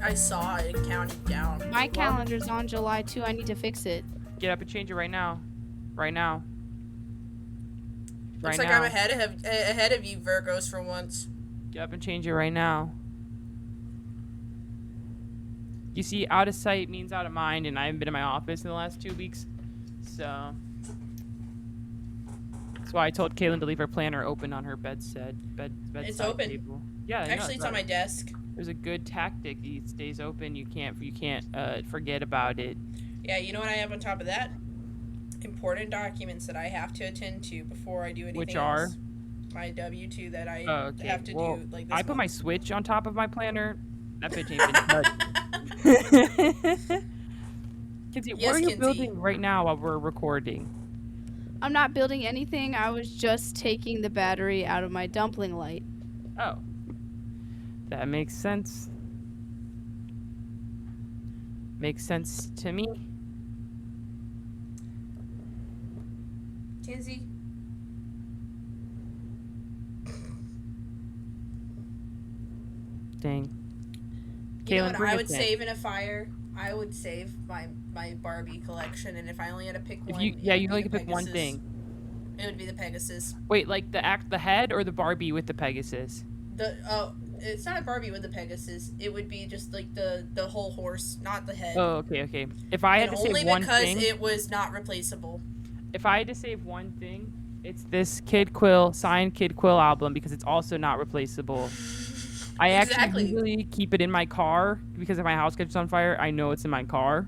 I saw it counting down. My calendar's on July 2. I need to fix it. Get up and change it right now. Right now. Looks like I'm ahead of you, Virgos, for once. Get up and change it right now. You see, out of sight means out of mind, and I haven't been in my office in the last 2 weeks. So that's why I told Kailen to leave her planner open on her bedside It's open. table. Yeah, Actually, it's on my desk. There's a good tactic. It stays open. You can't forget about it. Yeah, you know what I have on top of that? Important documents that I have to attend to before I do anything Which are? else. My W-2 that I have to well, do like this I put my Switch on top of my planner. That bitch ain't been touched. Kinsey, Yes, what are you Kinsey. building right now while we're recording? I'm not building anything. I was just taking the battery out of my dumpling light. Oh. That makes sense. Makes sense to me. Kinsey? Dang. You know Kailen, what bring I us would in. save in a fire? I would save my Barbie collection, and if I only had to pick one, You it would only be can the pick one Pegasus. thing. It would be the Pegasus. Wait, like the head or the Barbie with the Pegasus? It's not a Barbie with the Pegasus. It would be just like the whole horse, not the head. Oh, okay. If I had and to only save one because thing, it was not replaceable. if I had to save one thing, it's this signed Kid Quill album because it's also not replaceable. I Exactly. actually usually keep it in my car because if my house catches on fire, I know it's in my car.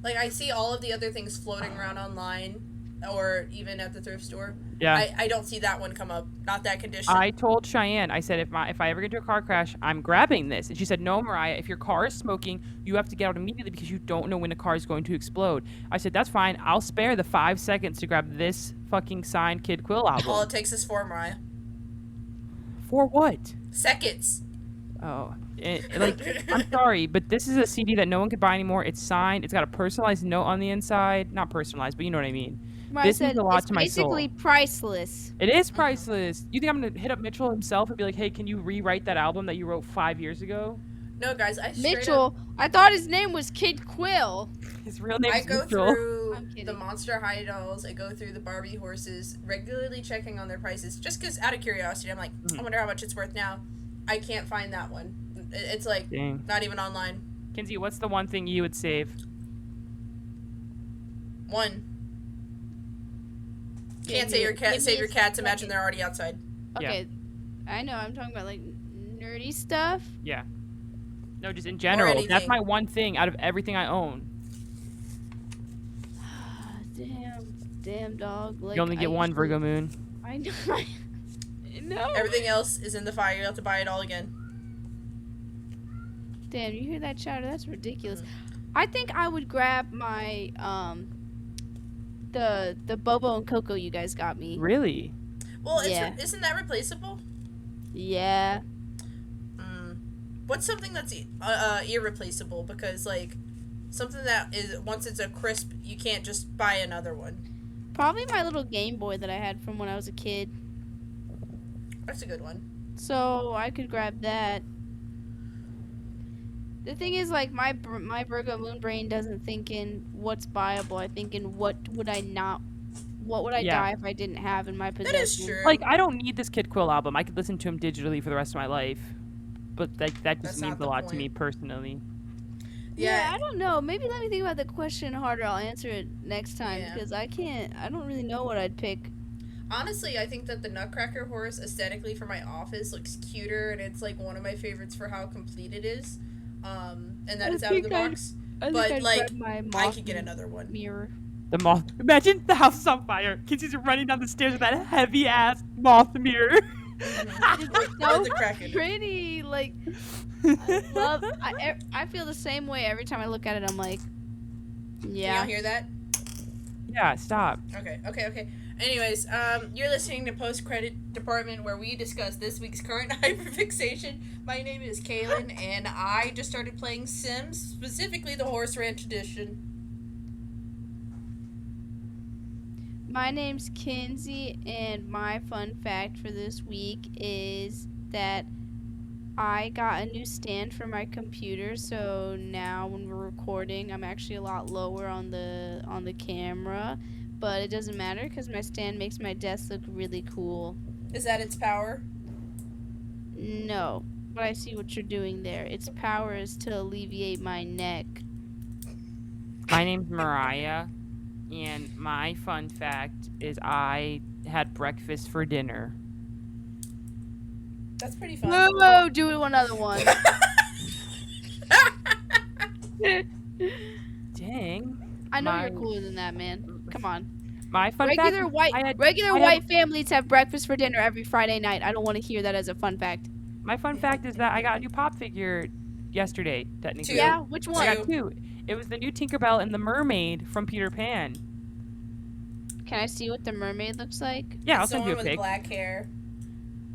Like, I see all of the other things floating around online, or even at the thrift store. Yeah. I don't see that one come up. Not that condition. I told Cheyenne, I said, if I ever get into a car crash, I'm grabbing this. And she said, no, Mariah, if your car is smoking, you have to get out immediately because you don't know when the car is going to explode. I said, that's fine. I'll spare the 5 seconds to grab this fucking signed Kid Quill album. All it takes is 4, Mariah. For what? Seconds. Oh, I'm sorry, but this is a CD that no one could buy anymore. It's signed. It's got a personalized note on the inside. Not personalized, but you know what I mean. This means a lot it's to my soul. basically priceless. It is priceless. You think I'm going to hit up Mitchell himself and be like, hey, can you rewrite that album that you wrote 5 years ago? No, guys, I straight Mitchell, up, I thought his name was Kid Quill. His real name I is go Mitchell. through I'm kidding. the Monster High dolls. I go through the Barbie horses, regularly checking on their prices, just because out of curiosity. I'm like, I wonder how much it's worth now. I can't find that one. It's like Dang. not even online. Kinsey, what's the one thing you would save? One. Give Can't me- say your give cat. me Save a your cats. second. Imagine they're already outside. Okay, I know. I'm talking about like nerdy stuff. Yeah. No, just in general. That's anything. my one thing out of everything I own. Damn dog. Like, You only get one Virgo moon. I know. No. Everything else is in the fire. You have to buy it all again. Damn, you hear that chatter? That's ridiculous. I think I would grab my the Bobo and Coco you guys got me. Really? Well, Yeah. isn't that replaceable? Yeah. What's something that's irreplaceable? Because like something that is once it's a crisp, you can't just buy another one. Probably my little Game Boy that I had from when I was a kid. That's a good one. So I could grab that. The thing is, like, my Virgo moon brain doesn't think in what's buyable. I think in what would I Yeah. die if I didn't have in my possession. That is true. Like, I don't need this Kid Quill album. I could listen to him digitally for the rest of my life. But that That's just not means a the lot to me point. personally. Yeah, I don't know. Maybe let me think about the question harder. I'll answer it next time Yeah. because I don't really know what I'd pick. Honestly, I think that the Nutcracker horse aesthetically for my office looks cuter, and it's like one of my favorites for how complete it is. And that I is out of the think I'd- box. I think But I'd like, grab my I moth could get another one. mirror. The moth. Imagine the house is on fire. Kinsey's running down the stairs with that heavy ass moth mirror. With So the Kraken. pretty, like I feel the same way every time I look at it. I'm like, Can yeah. y'all hear that? Yeah, stop. Okay. Anyways, you're listening to Post Credit Department, where we discuss this week's current hyperfixation. My name is Kailen, and I just started playing Sims, specifically the Horse Ranch Edition. My name's Kinsey, and my fun fact for this week is that I got a new stand for my computer, so now when we're recording, I'm actually a lot lower on the camera, but it doesn't matter because my stand makes my desk look really cool. Is that its power? No, but I see what you're doing there. Its power is to alleviate my neck. My name's Mariah, and my fun fact is I had breakfast for dinner. That's pretty fun. Whoa, do another one. Dang. I know My- you're cooler than that, man. Come on. My fun Regular fact. I had- white families have breakfast for dinner every Friday night. I don't want to hear that as a fun fact. My fun fact is that I got a new pop figure yesterday, technically. Two. Yeah, which I one? got two. It was the new Tinkerbell and the mermaid from Peter Pan. Can I see what the mermaid looks like? Yeah, I'll It's the send you one a with pic. black hair.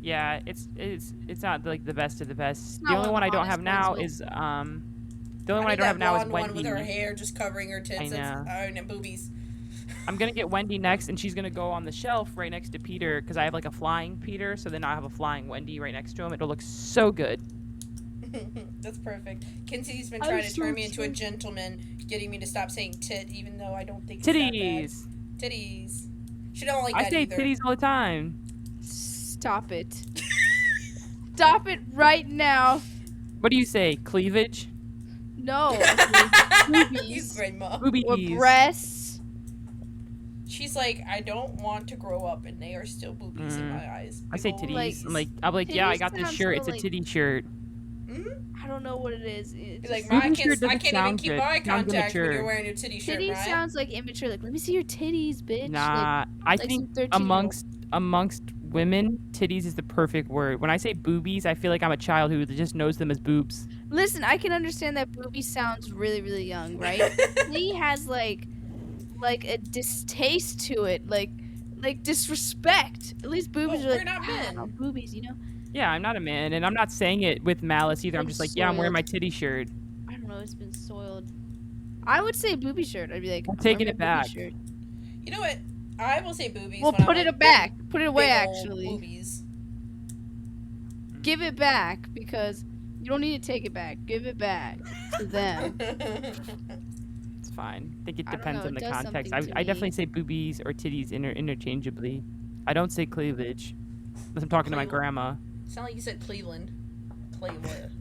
Yeah, it's not like the best of the best. not The one only of one the I don't hottest have now ones, is the only I one I need don't have that now is blonde one with her Wendy. hair just covering her tits. I know. And boobies. I'm gonna get Wendy next, and she's gonna go on the shelf right next to Peter because I have like a flying Peter, so then I have a flying Wendy right next to him. It'll look so good. That's perfect. Kinsey's been I'm trying to so turn me into a sorry. gentleman, getting me to stop saying tit, even though I don't think it's that Titties. bad. Titties. She don't like I that say either. titties all the time. Stop it. Stop it right now. What do you say? Cleavage? No. He's Boobies. great, mom. Boobies. Or breasts. She's like, I don't want to grow up, and they are still boobies in my eyes. I say Big titties. ol' Like, I'm like, I'll be like, yeah, I titties got this sounds shirt. so, It's a like- titty shirt. I don't know what it is. Be It's like, just- Mariah, Booby shirt I doesn't can't even sound keep good. eye Sounds contact when immature. you're wearing your titty shirt, titties Mariah. sounds like immature. Like, let me see your titties, bitch. Nah, I like think some 13-year-old. amongst women, titties is the perfect word. When I say boobies, I feel like I'm a child who just knows them as boobs. Listen, I can understand that booby sounds really, really young, right? He has like a distaste to it, like disrespect. At least boobies Well, are we're like, not men. "Ah, boobies, you know. Yeah, I'm not a man, and I'm not saying it with malice either. I'm Like just like, yeah, I'm wearing soiled. my titty shirt. I don't know. It's been soiled. I would say booby shirt. I'd be like, I'm wearing taking my it booby back. shirt. You know what? I will say boobies. Well, when put I'm it like, back. Put it away. big ol' Actually, Boobies. give it back because you don't need to take it back. Give it back to them. It's fine. I think it I don't depends know, on it the does context. something to I definitely me. say boobies or titties interchangeably. I don't say cleavage. Unless I'm talking to my Cleavage. grandma. Sound like you said Cleveland. Cleveland.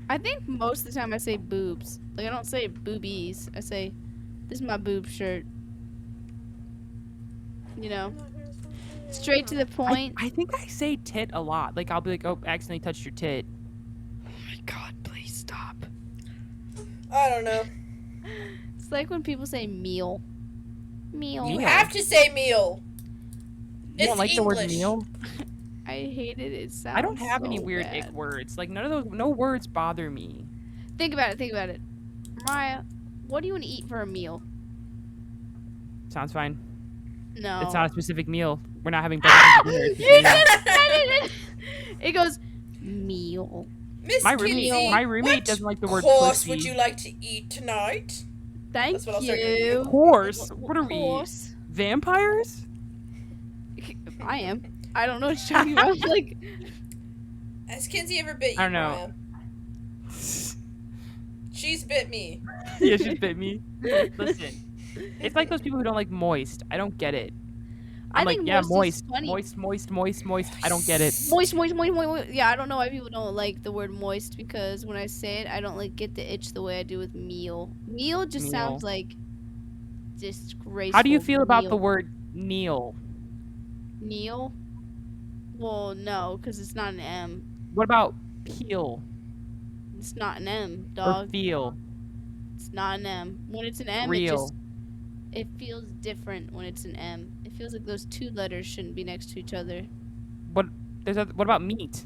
I think most of the time I say boobs. Like I don't say boobies. I say, "This is my boob shirt." You know, straight to the point. I think I say tit a lot. Like I'll be like, oh, accidentally touched your tit. Oh my god, please stop. I don't know. It's like when people say meal. Meal. You Meal. have to say meal. You don't It's like the word English. meal? I hate it. It sounds I don't have any so weird bad. ick words. Like none of those, no words bother me. Think about it. Think about it. Mariah, what do you want to eat for a meal? Sounds fine. No. It's not a specific meal. We're not having breakfast Ah! and dinner. You It's just meal. just said it. It goes meal. Miss My roommate, Kinsey, my roommate what doesn't like the word course pussy. would you like to eat tonight? Thank That's what I'll start doing. you. Horse? What are we? Horse. Vampires? I am. I don't know what you're talking about. Like, Has Kinsey ever bit you? I don't know. Mariah? She's bit me. Yeah, she bit me. Listen, it's like those people who don't like moist. I don't get it. I I'm like, think yeah, moist is moist, funny. moist. I don't get it. Moist. Yeah, I don't know why people don't like the word moist because when I say it, I don't like get the itch the way I do with meal. Meal just Meal. sounds like disgraceful. How do you feel about the meal. word kneel? Kneel? Well, no, because it's not an M. What about peel It's not an M, or dog. feel? It's not an M. When it's an M, Real. it feels different when it's an M. It feels like those two letters shouldn't be next to each other. What about meat?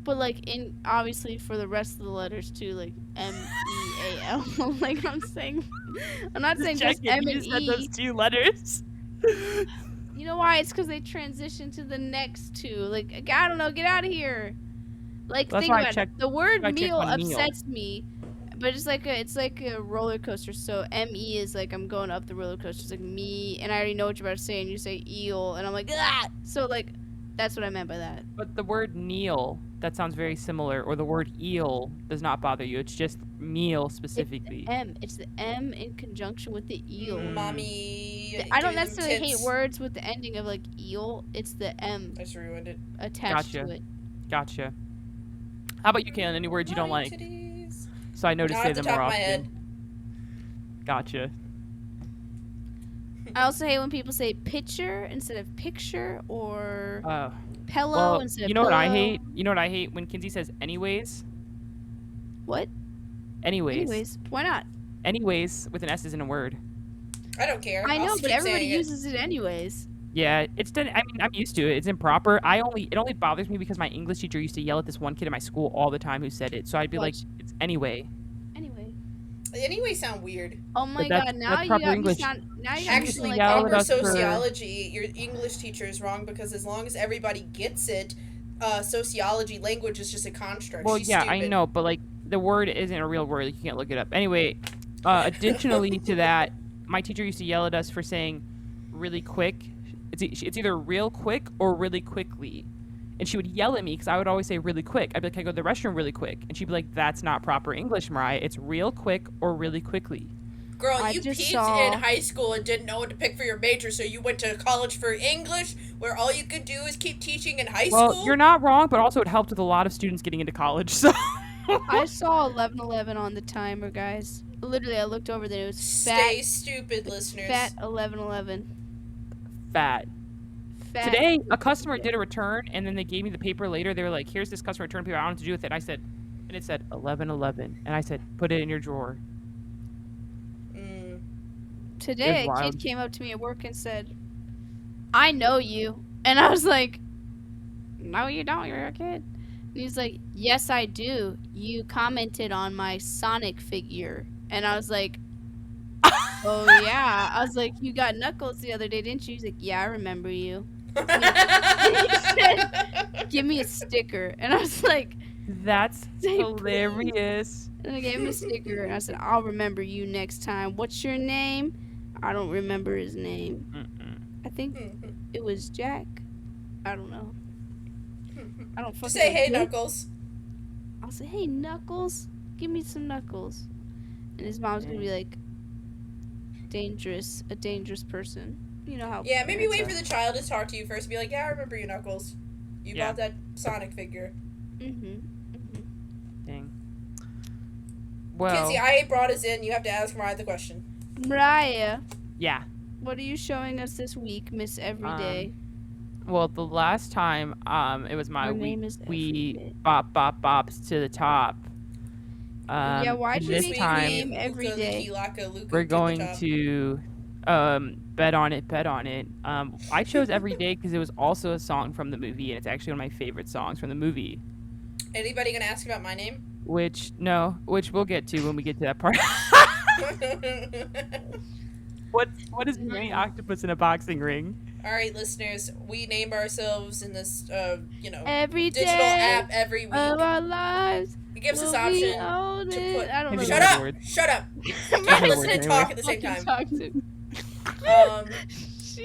But like obviously for the rest of the letters too, like MEAL. Like I'm saying, I'm not saying just Checking, M you and just said E. those two letters. You know why? It's because they transition to the next two. Like I don't know, get out of here. Like That's think why I about checked- it. The word I checked meal on meal. upsets me, but it's like a roller coaster. So ME is like I'm going up the roller coaster. It's like me, and I already know what you're about to say, and you say eel, and I'm like ah. So like That's what I meant by that. But the word kneel, that sounds very similar, or the word eel does not bother you. It's just meal specifically. It's the M in conjunction with the eel. Mommy. I don't give them necessarily hate tits. words with the ending of like eel. It's the M I just ruined it. attached Gotcha. to it. Gotcha. How about you, Kailen? Any words you don't like? Titties. So I know to Not say at the them more top of my often. head. Gotcha. I also hate when people say picture instead of picture or pillow Well, instead of you know what I pillow. hate? You know what I hate? When Kinsey says anyways. What? Anyways. Why not? Anyways with an S isn't a word. I don't care. I I'll know, just but keep everybody saying it. uses it anyways. Yeah, it's done. I mean, I'm used to it. It's improper. It only bothers me because my English teacher used to yell at this one kid in my school all the time who said it. So I'd be like, Watch. it's anyway. Anyway. Anyway, sound weird. Oh my that's- god! Now that's you proper got me English. sound. Now you She got me used to sound like yell at Proper us for- sociology, your English teacher is wrong because as long as everybody gets it, sociology language is just a construct. Well, She's yeah, stupid. I know, but like the word isn't a real word. You can't look it up. Anyway, additionally to that, my teacher used to yell at us for saying really quick. It's either real quick or really quickly. And she would yell at me because I would always say really quick. I'd be like, "Can I go to the restroom really quick?" And she'd be like, "That's not proper English, Mariah. It's real quick or really quickly." Girl, I you just peaked saw- in high school and didn't know what to pick for your major, so you went to college for English, where all you could do is keep teaching in high Well, school. you're not wrong, but also it helped with a lot of students getting into college. So I saw 11:11 on the timer, guys. Literally, I looked over there. It was Stay stupid, listeners. fat 11:11. fat. Fat. Today, a customer did a return, and then they gave me the paper later. They were like, "Here's this customer return paper. I don't know what to do with it." And it said 11:11, and I said, "Put it in your drawer." Mm. Today, It's a wild. kid came up to me at work and said, "I know you," and I was like, "No, you don't. You're a kid." And he's like, "Yes, I do. You commented on my Sonic figure," and I was like, "Oh yeah." I was like, "You got Knuckles the other day, didn't you?" He's like, "Yeah, I remember you. Give me a sticker," and I was like, That's Say hilarious. and I gave him a sticker, and I said, "I'll remember you next time. What's your name?" I don't remember his name. Mm-mm. I think it was Jack. I don't know. I don't fucking Say hey, know. Knuckles. I'll say, "Hey, Knuckles, give me some Knuckles," and his mom's gonna be like, a dangerous person. You know how? Yeah, maybe parents wait for the child to talk to you first. Be like, yeah, I remember you, Knuckles. You Yeah. bought that Sonic figure. Dang. Well, Kinsey, I brought us in. You have to ask Mariah the question. Mariah, yeah. what are you showing us this week, Miss Everyday? Well, the last time, it was my Her week. name is We Everyday. bops to the top. Yeah, why'd and you this make time name every day? we're going to bet on it. I chose Every Day because it was also a song from the movie, and it's actually one of my favorite songs from the movie. Anybody gonna ask about my name? Which we'll get to when we get to that part. What is Moody Octopus in a boxing ring? All right, listeners, we name ourselves in this, Every digital day app every week. of our lives. It gives us will be option own to it. put. I don't know. Maybe Shut that's up! word. Shut up! That's Can't a listen word and anyway. talk at the same Fucking time. talk to.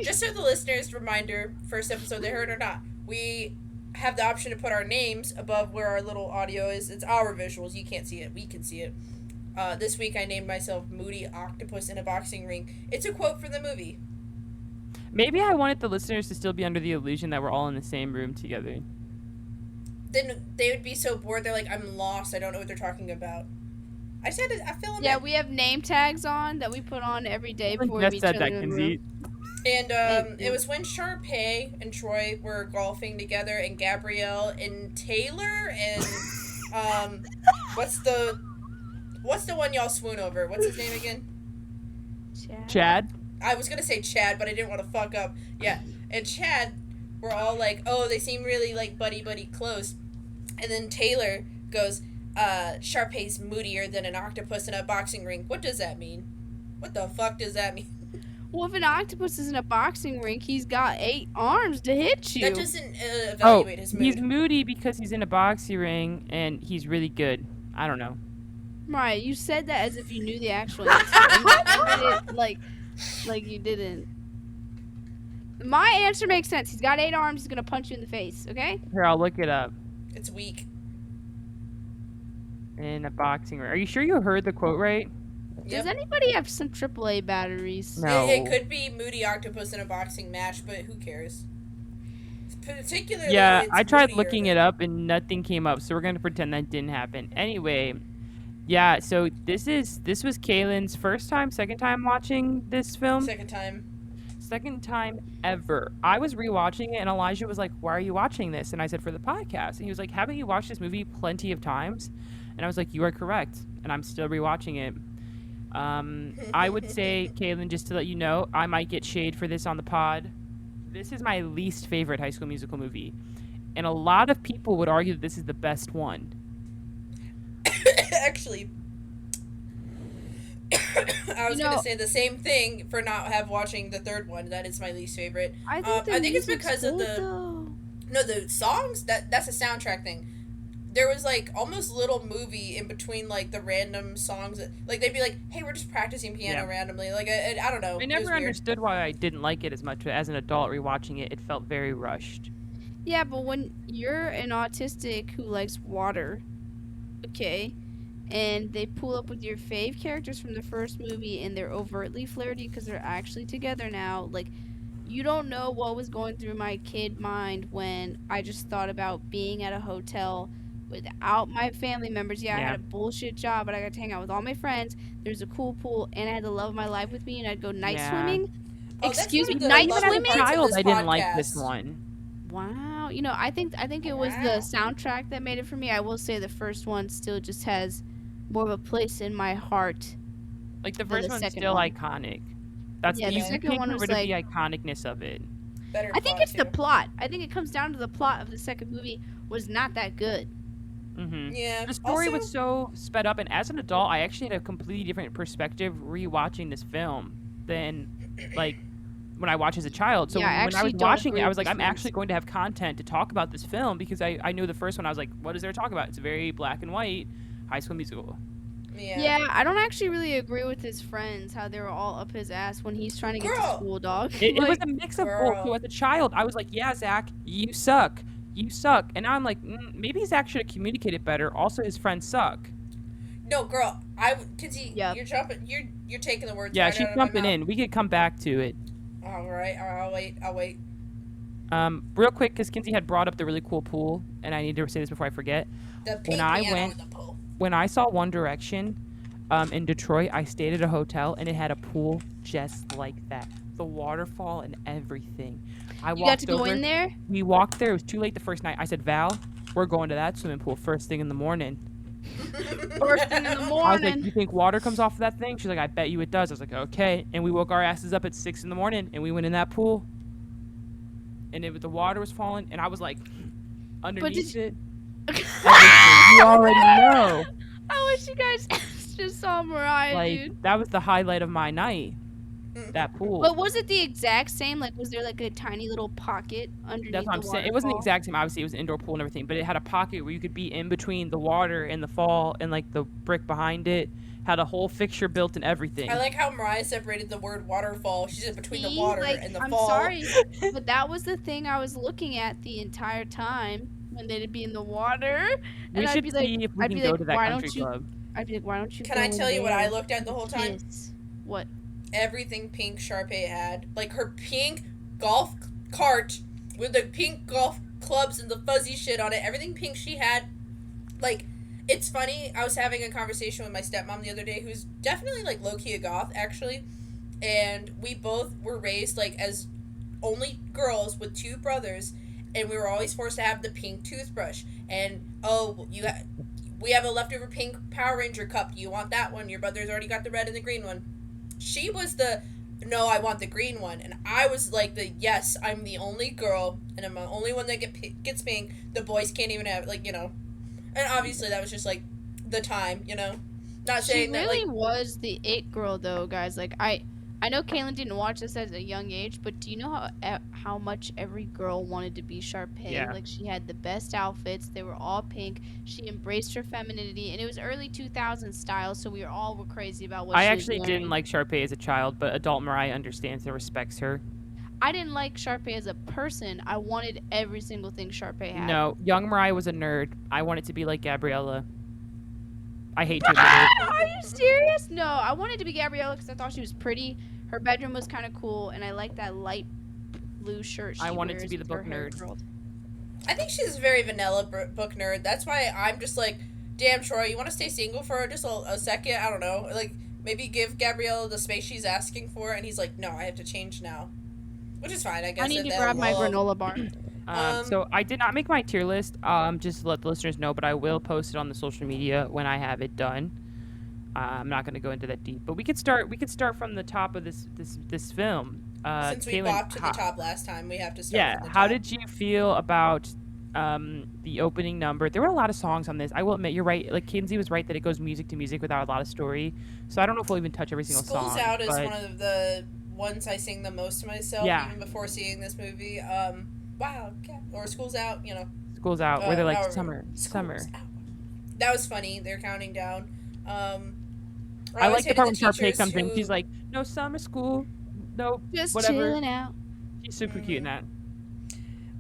Just so the listeners, reminder, first episode they heard or not, we have the option to put our names above where our little audio is. It's our visuals. You can't see it. We can see it. This week I named myself Moody Octopus in a Boxing Ring. It's a quote from the movie. Maybe I wanted the listeners to still be under the illusion that we're all in the same room together. Then they would be so bored. They're like, I'm lost. I don't know what they're talking about. I just had to. I feel Yeah, we have name tags on that we put on every day before we Just meet said each that, other in the Kinsey. room. And it was when Sharpay and Troy were golfing together, and Gabrielle and Taylor and what's the one y'all swoon over? What's his name again? Chad? I was gonna say Chad, but I didn't want to fuck up. Yeah, and Chad were all like, oh, they seem really like buddy close, and then Taylor goes, Sharpay's moodier than an octopus in a boxing ring. What does that mean? What the fuck does that mean? Well, if an octopus is in a boxing ring, he's got 8 arms to hit you. That doesn't evaluate his mood. He's moody because he's in a boxing ring and he's really good. I don't know. Mariah, you said that as if you knew the actual answer. And you did it like you didn't. My answer makes sense. He's got 8 arms. He's gonna punch you in the face. Okay. Here, I'll look it up. It's weak. In a boxing ring. Are you sure you heard the quote right? Does anybody have some AAA batteries? No. It could be Moody Octopus in a boxing match, but who cares? Particularly, Yeah, it's I tried moodier looking than- it up and nothing came up, so we're gonna pretend that didn't happen. Anyway, yeah. So this was Kaylin's second time watching this film. Second time. Second time ever. I was rewatching it, and Elijah was like, "Why are you watching this?" And I said, "For the podcast." And he was like, "Haven't you watched this movie plenty of times?" And I was like, "You are correct." And I'm still rewatching it. I would say, Kailen, just to let you know, I might get shade for this on the pod. This is my least favorite High School Musical movie, and a lot of people would argue that this is the best one. Actually, I was gonna say the same thing for not watching the third one. That is my least favorite. I think it's because of the songs. That's a soundtrack thing. There was like almost little movie in between like the random songs that, like, they'd be like, hey, we're just practicing piano randomly, like I don't know. I never understood why I didn't like it as much, but as an adult rewatching it, it felt very rushed. Yeah, but when you're an autistic who likes water, okay, and they pull up with your fave characters from the first movie and they're overtly flirty because they're actually together now, like, you don't know what was going through my kid mind when I just thought about being at a hotel without my family members. I had a bullshit job, but I got to hang out with all my friends. There's a cool pool, and I had the love of my life with me, and I'd go night swimming. Excuse me, night swimming? Child, I didn't like this one. Wow. I think it was the soundtrack that made it for me. I will say the first one still just has more of a place in my heart. Like, the first one's still iconic. That's the second one was like the iconicness of it. Better I think it's the plot. I think it comes down to the plot of the second movie was not that good. Mm-hmm. Yeah. The story was so sped up, and as an adult, I actually had a completely different perspective rewatching this film than, like, when I watched as a child. So when I was watching it, I was like, I'm actually going to have content to talk about this film, because I knew the first one. I was like, what is there to talk about? It's a very black and white High School Musical. Yeah, I don't actually really agree with his friends, how they were all up his ass when he's trying to get to school, dog. It was a mix of both. So as a child, I was like, yeah, Zach, you suck. You suck. And now I'm like, maybe Zach should have communicated better. Also, his friends suck. No, girl, you're jumping, you're taking the words. Yeah, right she's out of my jumping mouth. in. We could come back to it. All right, I'll wait. Real quick, because Kinsey had brought up the really cool pool, and I need to say this before I forget. The pink piano in the pool. When I saw One Direction in Detroit, I stayed at a hotel, and it had a pool just like that. The waterfall and everything. You got to go in there? We walked there. It was too late the first night. I said, Val, we're going to that swimming pool first thing in the morning. First thing in the morning. I was like, you think water comes off of that thing? She's like, I bet you it does. I was like, okay. And we woke our asses up at 6 in the morning, and we went in that pool. And the water was falling, and I was like, underneath it. You already know. I wish you guys just saw Mariah, dude. That was the highlight of my night. That pool. But was it the exact same? Like, was there like a tiny little pocket underneath That's what I'm saying. It wasn't the exact same. Obviously, it was an indoor pool and everything, but it had a pocket where you could be in between the water and the fall, and like the brick behind it had a whole fixture built and everything. I like how Mariah separated the word waterfall. She's in between the water and the fall. I'm sorry, but that was the thing I was looking at the entire time when they'd be in the water. We should see if we can go to that country club. I'd be like, why don't you? Can I tell you what I looked at the whole time? What? Everything pink Sharpay had. Like her pink golf cart with the pink golf clubs and the fuzzy shit on it. Everything pink she had. Like, it's funny. I was having a conversation with my stepmom the other day, who's definitely like low-key a goth, actually. And we both were raised like as only girls with 2 brothers, and we were always forced to have the pink toothbrush. And we have a leftover pink Power Ranger cup. Do you want that one? Your brother's already got the red and the green one. She was no, I want the green one. And I was like yes, I'm the only girl, and I'm the only one that gets pink. The boys can't even have, like, And obviously that was just, like, the time, Not saying that, really was the it girl, though, guys. Like, I know Kailen didn't watch this at a young age, but do you know how much every girl wanted to be Sharpay? Yeah. Like, she had the best outfits. They were all pink. She embraced her femininity, and it was early 2000s style, so we all were crazy about what I she actually was wearing. didn't like Sharpay as a child, but adult Mariah understands and respects her. I didn't like Sharpay as a person. I wanted every single thing Sharpay had. No, young Mariah was a nerd. I wanted to be like Gabriella. I hate to admit it. Are you serious? No, I wanted to be Gabriella because I thought she was pretty. Her bedroom was kind of cool, and I liked that light blue shirt she I wanted wears to be the with her book hair nerd. curled. I think she's a very vanilla book nerd. That's why I'm just like, damn, Troy, you want to stay single for just a second? I don't know. Like, maybe give Gabrielle the space she's asking for, and he's like, no, I have to change now. Which is fine, I guess. I need at to that grab my level. granola bar. So I did not make my tier list, just to let the listeners know, but I will post it on the social media when I have it done. I'm not going to go into that deep, but we could start from the top of this film. Since we Kailen, bopped to the top last time, we have to start yeah, from the how top. did you feel about the opening number? There were a lot of songs on this. I will admit, you're right. Like, Kinsey was right that it goes music to music without a lot of story. So I don't know if we'll even touch every single School's song. Out is but one of the ones I sing the most to myself, Yeah. even before seeing this movie. Wow, or School's Out, you know. School's Out, where they're like, however, summer. School's Out. That was funny. They're counting down. I like the part when Sharpay teachers comes in. who- She's like, no summer school, no Just whatever. chilling out. She's super cute in that.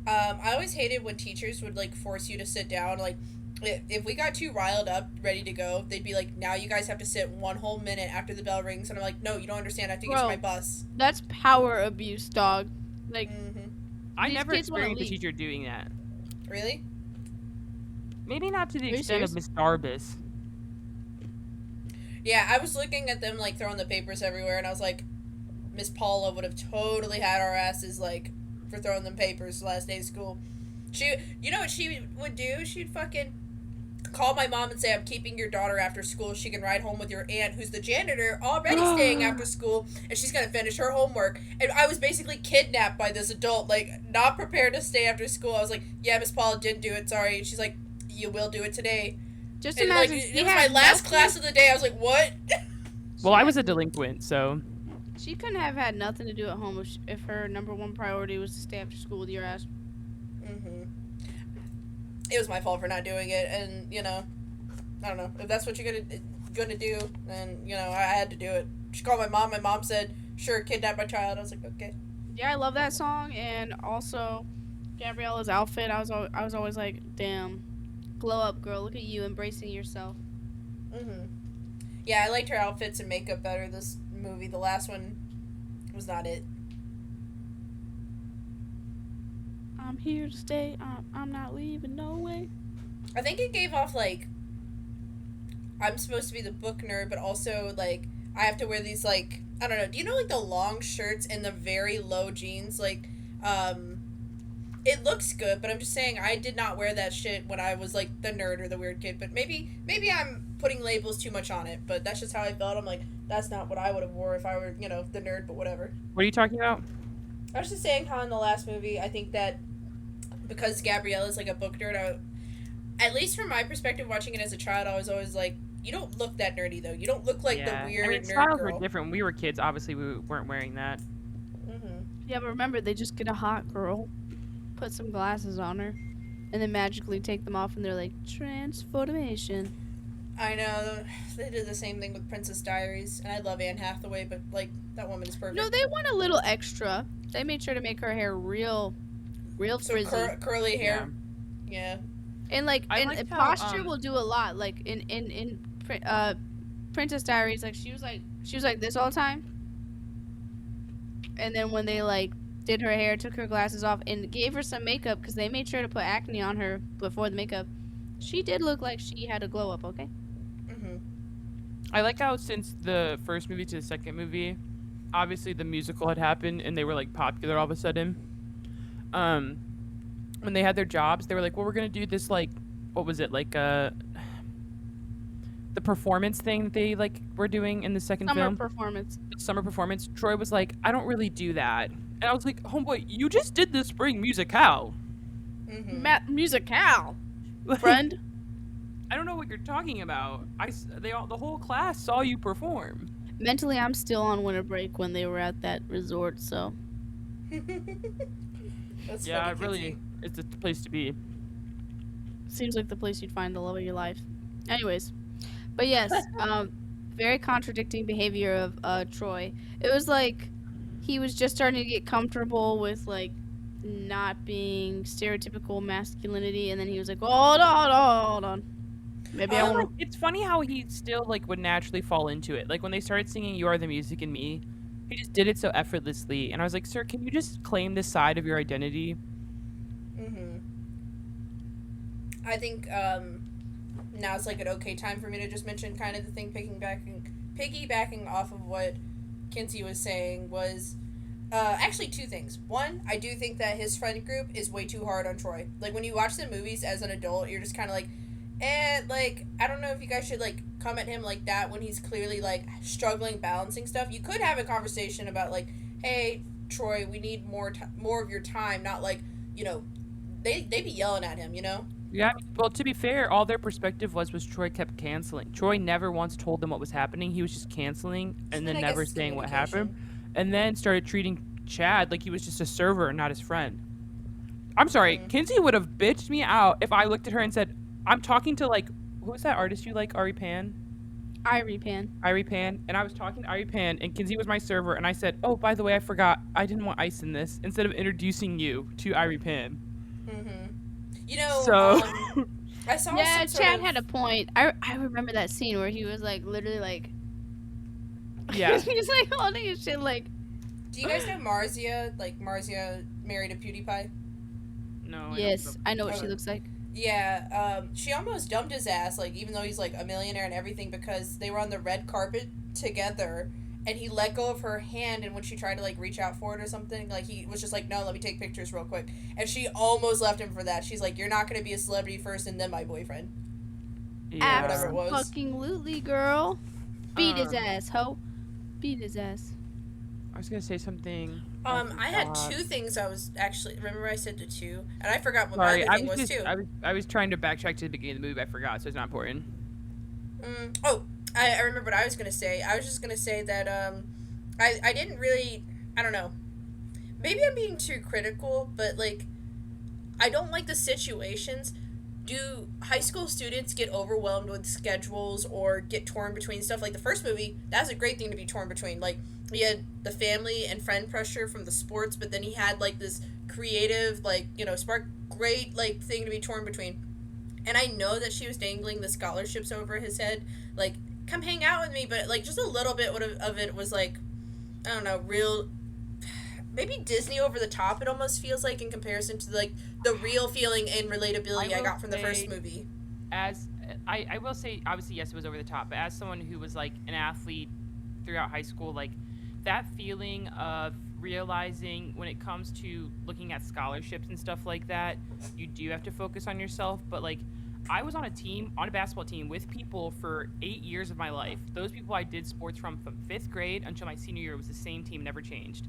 I always hated when teachers would like force you to sit down. Like, if we got too riled up, ready to go, they'd be like, "Now you guys have to sit one whole minute after the bell rings." And I'm like, "No, you don't understand. I have to get to Bro. my bus." That's power abuse, dog. Like, I These never kids wanna experienced a leave. teacher doing that. Really? Maybe not to the Are you extent of serious? Miss Darbus. Yeah, I was looking at them like throwing the papers everywhere, and I was like, Miss Paula would have totally had our asses like for throwing them papers the last day of school. You know what she would do? She'd fucking call my mom and say, "I'm keeping your daughter after school. She can ride home with your aunt, who's the janitor, already staying after school, and she's gonna finish her homework." And I was basically kidnapped by this adult, like not prepared to stay after school. I was like, "Yeah, Miss Paula didn't do it. Sorry." And she's like, "You will do it today." just And like, imagine it was my last class of the day. I was like, "What?" Well, I was a delinquent, so She couldn't have had nothing to do at home if her number one priority was to stay after school with your ass. It was my fault for not doing it, and you know, I don't know if that's what you're gonna do, then you know I had to do it. She called my mom. My mom said, "Sure, kidnap my child." I was like, "Okay." Yeah, I love that song, and also Gabriella's outfit. I was always like, damn, glow up, girl. Look at you embracing yourself. Yeah, I liked her outfits and makeup better this movie. The last one was not it. I'm here to stay. I'm not leaving. No way. I think it gave off like I'm supposed to be the book nerd, but also like I have to wear these like I don't know. Do you know like the long shirts and the very low jeans? Like, it looks good, but I'm just saying I did not wear that shit when I was like the nerd or the weird kid. But maybe I'm putting labels too much on it. But that's just how I felt. I'm like that's not what I would have wore if I were the nerd. But whatever. what are you talking about? I was just saying how in the last movie I think that because Gabrielle is like a book nerd, at least from my perspective watching it as a child, I was always like, you don't look that nerdy though. You don't look like the weird I mean, nerd styles girl. were different. When we were kids, obviously we weren't wearing that. Yeah, but remember, they just get a hot girl, put some glasses on her, and then magically take them off, and they're like, transformation. I know they did the same thing with Princess Diaries, and I love Anne Hathaway, but like that woman is perfect. No, they went a little extra. They made sure to make her hair real so frizzy. curly hair. Yeah. And like, I and liked how, posture will do a lot. Like in Princess Diaries, like she was like this all the time. And then when they like did her hair, took her glasses off, and gave her some makeup because they made sure to put acne on her before the makeup, she did look like she had a glow up. Okay. I like how since the first movie to the second movie, obviously the musical had happened and they were like popular all of a sudden. When they had their jobs, they were like, well, we're going to do this, like, what was it? Like, the performance thing that they, like, were doing in the second film. Summer performance. Troy was like, I don't really do that. And I was like, homeboy, you just did the spring musicale. Musicale, friend. I don't know what you're talking about. The whole class saw you perform. Mentally, I'm still on winter break when they were at that resort, so. That's Yeah, funny, it really, Kitsy. it's the place to be. Seems like the place you'd find the love of your life. Anyways, but yes, very contradicting behavior of Troy. It was like he was just starting to get comfortable with like not being stereotypical masculinity, and then he was like, hold on. Maybe I But, Um, want like, it's funny how he still like would naturally fall into it. Like when they started singing "You Are the Music in Me," he just did it so effortlessly, and I was like, "Sir, can you just claim this side of your identity?" hmm I think now it's like an okay time for me to just mention kind of the thing piggybacking off of what Kinsey was saying was actually two things. One, I do think that his friend group is way too hard on Troy. Like when you watch the movies as an adult, you're just kind of like I don't know if you guys should like come at him like that when he's clearly like struggling balancing stuff. You could have a conversation about like, hey Troy, we need more of your time, not like you know they be yelling at him, you know. Yeah. Well, to be fair, all their perspective was Troy kept canceling. Troy never once told them what was happening. He was just canceling So and then then I guess never it's saying what happened, communication. and then started treating Chad like he was just a server, not his friend. I'm sorry, Mm. Kinsey would have bitched me out if I looked at her and said, "I'm talking to like who's that artist you like, Ari Pan, I repan. Ari Pan," and I was talking to Ari Pan, and Kinsey was my server, and I said, "Oh, by the way, I forgot, I didn't want ice in this," instead of introducing you to Ari Pan. You know, So, I saw Yeah, some sort Chad of had a point. I remember that scene where he was like literally like yeah, he was like holding his shit like Do you guys know Marzia? Like Marzia married a PewDiePie. no, yes, I know what she Okay. looks like. Yeah, she almost dumped his ass, like, even though he's, like, a millionaire and everything, because they were on the red carpet together, and he let go of her hand, and when she tried to, like, reach out for it or something, like, he was just like, no, let me take pictures real quick. And she almost left him for that. She's like, you're not gonna be a celebrity first and then my boyfriend. yeah. Whatever it was. Absolutely, girl. Beat his Um, ass, ho. Beat his ass. I was gonna say something. I had forgot. two things I was actually, remember I said the two? And I forgot what Sorry, my other I thing was was, just too. I was trying to backtrack to the beginning of the movie. I forgot, so it's not important. I remember what I was gonna say. I was just gonna say that I didn't really, I don't know. Maybe I'm being too critical, but like I don't like the situations. Do high school students get overwhelmed with schedules or get torn between stuff? Like the first movie, that's a great thing to be torn between. Like he had the family and friend pressure from the sports, but then he had like this creative, like, spark great like thing to be torn between. And I know that she was dangling the scholarships over his head, like, come hang out with me, but like just a little bit of it was like, I don't know, real, maybe Disney over the top. It almost feels like in comparison to like the real feeling and relatability I will got from the first say- movie. As I will say, obviously, yes, it was over the top. But as someone who was like an athlete throughout high school, like that feeling of realizing when it comes to looking at scholarships and stuff like that, you do have to focus on yourself. But like, I was on a basketball team with people for 8 years of my life. Those people I did sports from fifth grade until my senior year was the same team, never changed.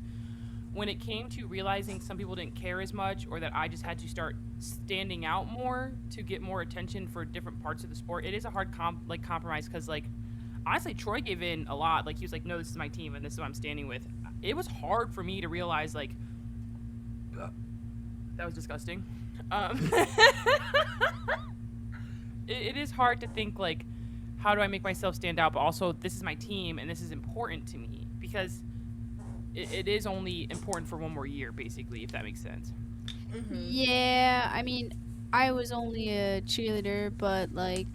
When it came to realizing some people didn't care as much, or that I just had to start standing out more to get more attention for different parts of the sport, it is a hard compromise, because like honestly Troy gave in a lot. Like he was like, no, this is my team and this is what I'm standing with. It was hard for me to realize like that was disgusting. It is hard to think like, how do I make myself stand out, but also this is my team and this is important to me, because it is only important for one more year, basically, if that makes sense. Yeah, I mean, I was only a cheerleader, but like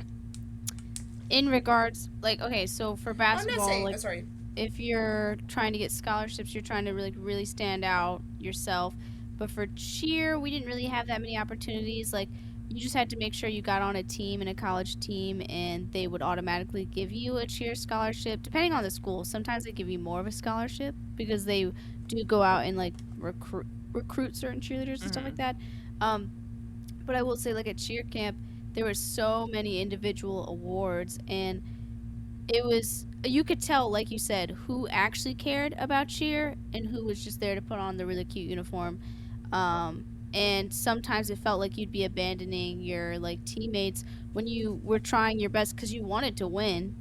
in regards like okay, so for I'm not basketball, saying. like Sorry. if you're trying to get scholarships, you're trying to really stand out yourself. But for cheer, we didn't really have that many opportunities. Like you just had to make sure you got on a team in a college team, and they would automatically give you a cheer scholarship. Depending on the school, sometimes they give you more of a scholarship because they do go out and like recruit certain cheerleaders and stuff like that. Um, but I will say, like at cheer camp, there were so many individual awards, and it was you could tell, like you said, who actually cared about cheer and who was just there to put on the really cute uniform. And sometimes it felt like you'd be abandoning your like teammates when you were trying your best because you wanted to win.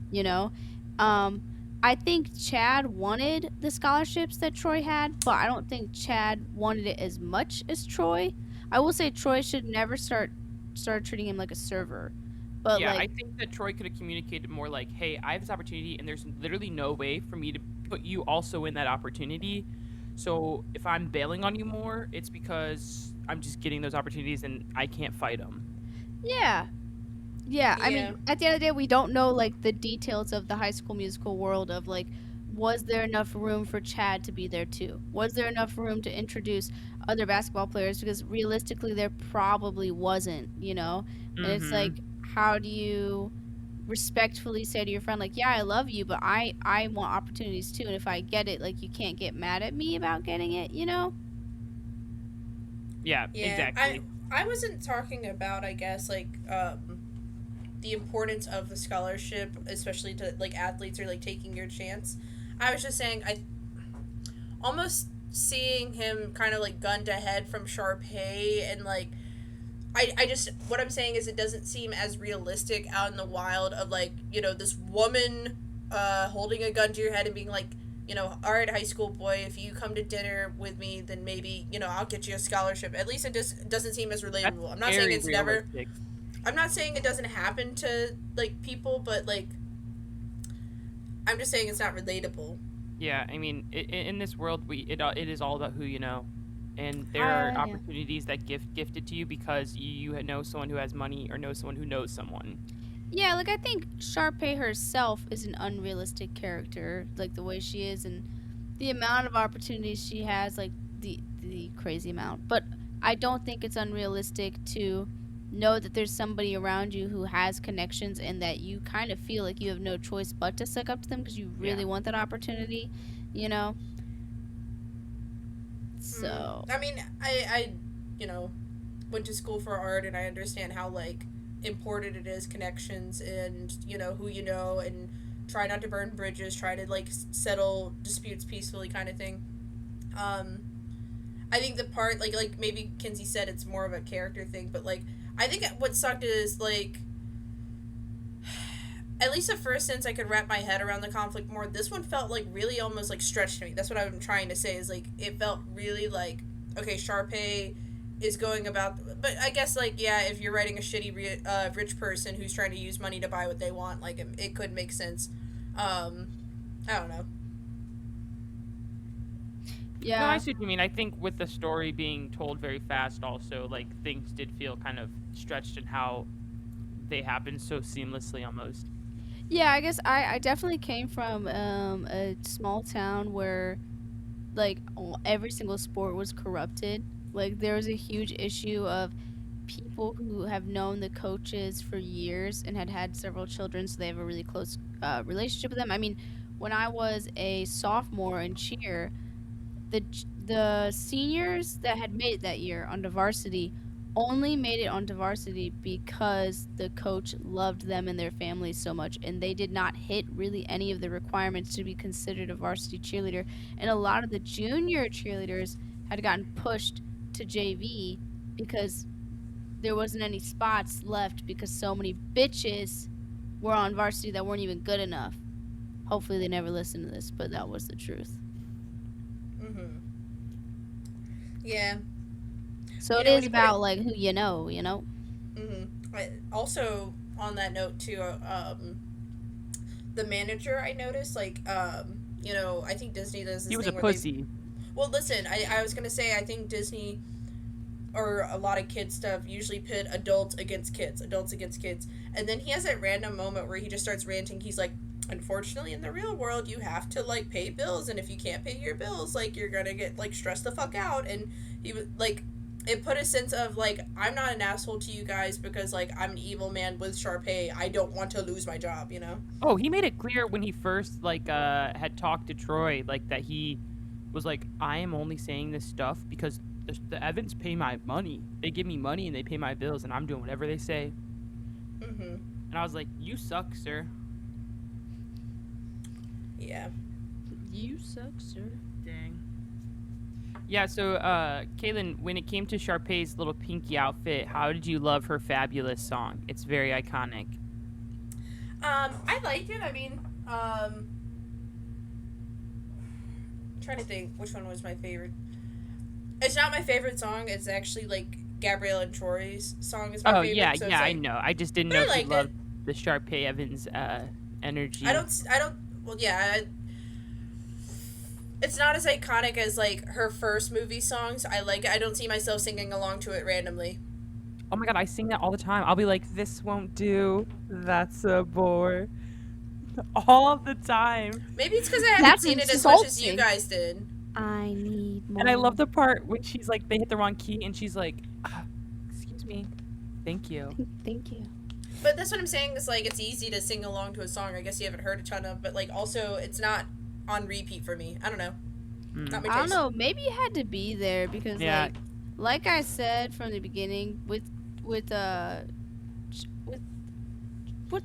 Um, I think Chad wanted the scholarships that Troy had, but I don't think Chad wanted it as much as Troy. I will say Troy should never start treating him like a server. But Yeah, I like think that Troy could have communicated more like, hey, I have this opportunity and there's literally no way for me to put you also in that opportunity. So if I'm bailing on you more, it's because I'm just getting those opportunities and I can't fight them. Yeah. Yeah, I Yeah. mean, at the end of the day, we don't know like the details of the High School Musical world of like, was there enough room for Chad to be there too? Was there enough room to introduce other basketball players? Because realistically, there probably wasn't, you know? And it's Mm-hmm. like, how do you respectfully say to your friend, like, yeah, I love you, but I want opportunities too. And if I get it, like, you can't get mad at me about getting it, you know? Yeah, Yeah. I exactly. I wasn't talking about, I guess, like the importance of the scholarship, especially to like athletes or like taking your chance. I was just saying I almost seeing him kind of like gunned ahead from Sharpay and like I just what I'm saying is it doesn't seem as realistic out in the wild of like, you know, this woman holding a gun to your head and being like, you know, all right, high school boy, if you come to dinner with me, then maybe, you know, I'll get you a scholarship. At least it just doesn't seem as That's relatable. I'm not saying very it's never, realistic. I'm not saying it doesn't happen to like people, but like I'm just saying it's not relatable. Yeah, I mean, in this world, it is all about who you know, and there are Yeah. opportunities that gifted to you because you know someone who has money or know someone who knows someone. Yeah, like I think Sharpay herself is an unrealistic character, like the way she is and the amount of opportunities she has, like the crazy amount. But I don't think it's unrealistic to know that there's somebody around you who has connections and that you kind of feel like you have no choice but to suck up to them because you Yeah, really want that opportunity, you know? Mm. So, I mean, I, you know, went to school for art, and I understand how like important it is connections and you know who you know, and try not to burn bridges, try to like settle disputes peacefully, kind of thing. Um, I think the part like maybe Kinsey said it's more of a character thing, but like I think what sucked is like at least at first since I could wrap my head around the conflict more, this one felt like really almost like stretched to me. That's what I'm trying to say is like it felt really like okay, Sharpay is going about, but I guess like yeah, if you're writing a shitty rich person who's trying to use money to buy what they want, like it could make sense. Um, I don't know. no, I yeah. see what you mean. I think with the story being told very fast, also like things did feel kind of stretched in how they happened so seamlessly almost. Yeah, I guess I definitely came from a small town where like every single sport was corrupted. Like there was a huge issue of people who have known the coaches for years and had had several children, so they have a really close relationship with them. I mean, when I was a sophomore in cheer, the seniors that had made it that year onto varsity only made it onto varsity because the coach loved them and their families so much, and they did not hit really any of the requirements to be considered a varsity cheerleader. And a lot of the junior cheerleaders had gotten pushed to JV because there wasn't any spots left because so many bitches were on varsity that weren't even good enough. Hopefully they never listen to this, but that was the truth. Mm-hmm. Yeah, So you it know when is you put it. about like who you know, you know. Mm-hmm. Also on that note too, the manager I noticed like you know I think Disney does He this was a thing where they pussy. well listen I was gonna say I think Disney or a lot of kid stuff usually pit adults against kids, and then he has that random moment where he just starts ranting. He's like, unfortunately, in the real world, you have to like pay bills, and if you can't pay your bills, like you're gonna get like stressed the fuck out. And he was like, it put a sense of like I'm not an asshole to you guys because like I'm an evil man with Sharpay. I don't want to lose my job, you know. Oh, he made it clear when he first like had talked to Troy like that he was like I am only saying this stuff because the Evans pay my money. They give me money and they pay my bills and I'm doing whatever they say. Mm-hmm. And I was like, "You suck, sir." Yeah. You suck, sir. Dang. Yeah, so Kailen, when it came to Sharpay's little pinky outfit, how did you love her fabulous song? It's very iconic. I liked it. I mean, trying to think which one was my favorite. It's not my favorite song. It's actually like Gabrielle and Troy's song is my Oh favorite. yeah, So yeah, it's I like, know. I just didn't but know I if you liked it. loved the Sharpay Evans I energy. don't. I don't. Well, yeah. It's not as iconic as like her first movie songs. I don't see myself singing along to it randomly. Oh my god, I sing that all the time. I'll be like, this won't do. That's a bore. All the time. Maybe it's because I haven't That's seen it as much as you insulting. guys did. I need more. And I love the part when she's like, they hit the wrong key, and she's like, excuse me, thank you. Thank you. But that's what I'm saying is like it's easy to sing along to a song. I guess you haven't heard a ton of, but like also it's not on repeat for me. I don't know. Not my I don't taste. know. Maybe it had to be there because, Yeah. like I said from the beginning, with what the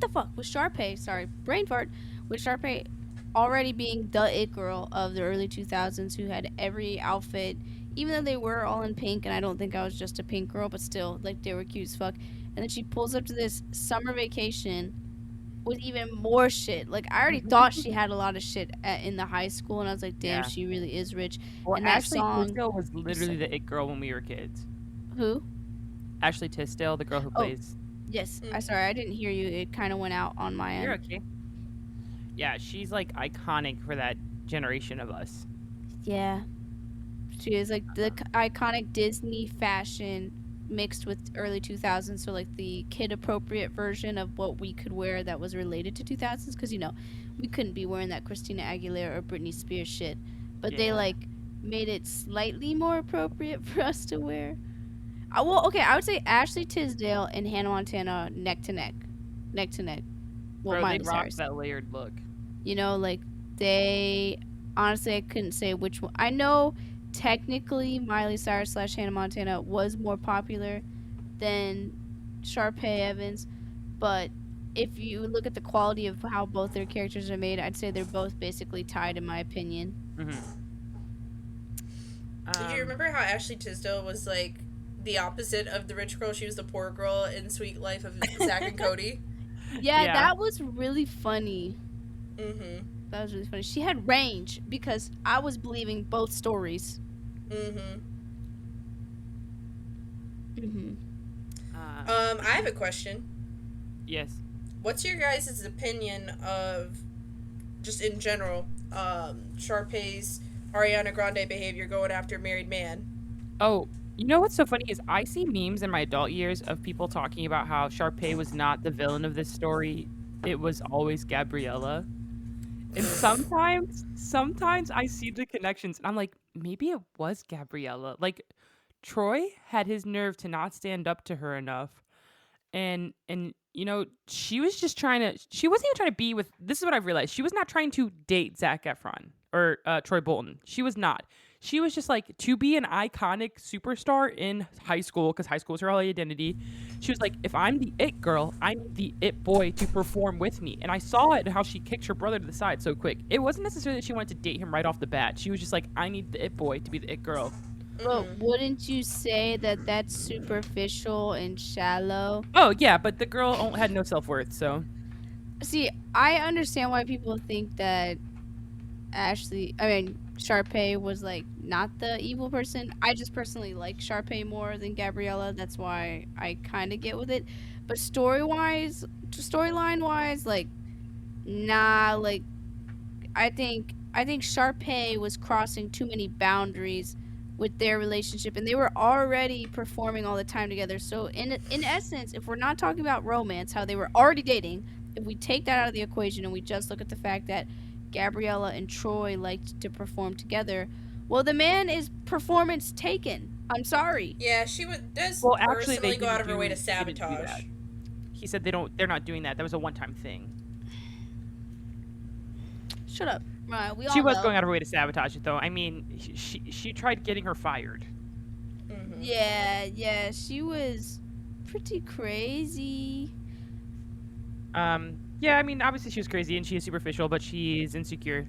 fuck with Sharpay? Sorry, brain fart. With Sharpay already being the it girl of the early 2000s, who had every outfit, even though they were all in pink, and I don't think I was just a pink girl, but still, like they were cute as fuck. And then she pulls up to this summer vacation with even more shit. Like I already thought she had a lot of shit in the high school, and I was like, damn, Yeah. she really is rich. Well, And that Ashley song- Tisdale was literally the it girl when we were kids. Who? Ashley Tisdale, the girl who plays. Yes. Mm. Sorry, I didn't hear you. It kind of went out on my end. You're okay. Yeah, she's like iconic for that generation of us. Yeah. She is like the iconic Disney fashion mixed with early 2000s, so like the kid appropriate version of what we could wear that was related to 2000s, because we couldn't be wearing that Christina Aguilera or Britney Spears shit, but they Yeah. like made it slightly more appropriate for us to wear. Well, okay, I would say Ashley Tisdale and Hannah Montana neck to neck. Well, Bro, they Miley rock Cyrus. that layered look. Like they honestly, I couldn't say which one. I know technically Miley Cyrus / Hannah Montana was more popular than Sharpay Evans, but if you look at the quality of how both their characters are made, I'd say they're both basically tied in my opinion. Did you remember how Ashley Tisdale was like the opposite of the rich girl? She was the poor girl in Sweet Life of Zack and Cody. Yeah, Yeah. that was really funny. Mm-hmm. That was really funny. She had range because I was believing both stories. Mm-hmm. Mm-hmm. I have a question. Yes. What's your guys' opinion of, just in general, Sharpay's Ariana Grande behavior going after a married man? Oh, you know what's so funny is I see memes in my adult years of people talking about how Sharpay was not the villain of this story. It was always Gabriella. And sometimes I see the connections and I'm like, maybe it was Gabriella. Like Troy had his nerve to not stand up to her enough. And she was just she wasn't even trying to be with, this is what I've realized. She was not trying to date Zac Efron or Troy Bolton. She was not. She was just like, to be an iconic superstar in high school, because high school is her only identity. She was like, if I'm the it girl, I need the it boy to perform with me. And I saw it in how she kicked her brother to the side so quick. It wasn't necessarily that she wanted to date him right off the bat. She was just like, I need the it boy to be the it girl. But wouldn't you say that that's superficial and shallow? Oh, yeah, but the girl had no self-worth, so. See, I understand why people think that Sharpay was like not the evil person. I just personally like Sharpay more than Gabriella. That's why I kind of get with it. But storyline wise, like, nah, like, I think Sharpay was crossing too many boundaries with their relationship, and they were already performing all the time together. So in essence, if we're not talking about romance, how they were already dating, if we take that out of the equation and we just look at the fact that Gabriella and Troy liked to perform together, well, the man is performance taken. I'm sorry. Yeah, she does Well, actually, personally they go out of her way to didn't do sabotage. that. He said they're not doing that. That was a one-time thing. Shut up. Right, we all She was know. going out of her way to sabotage it, though. I mean, she tried getting her fired. Mm-hmm. Yeah, she was pretty crazy. Yeah, I mean, obviously she was crazy and she is superficial, but she's insecure.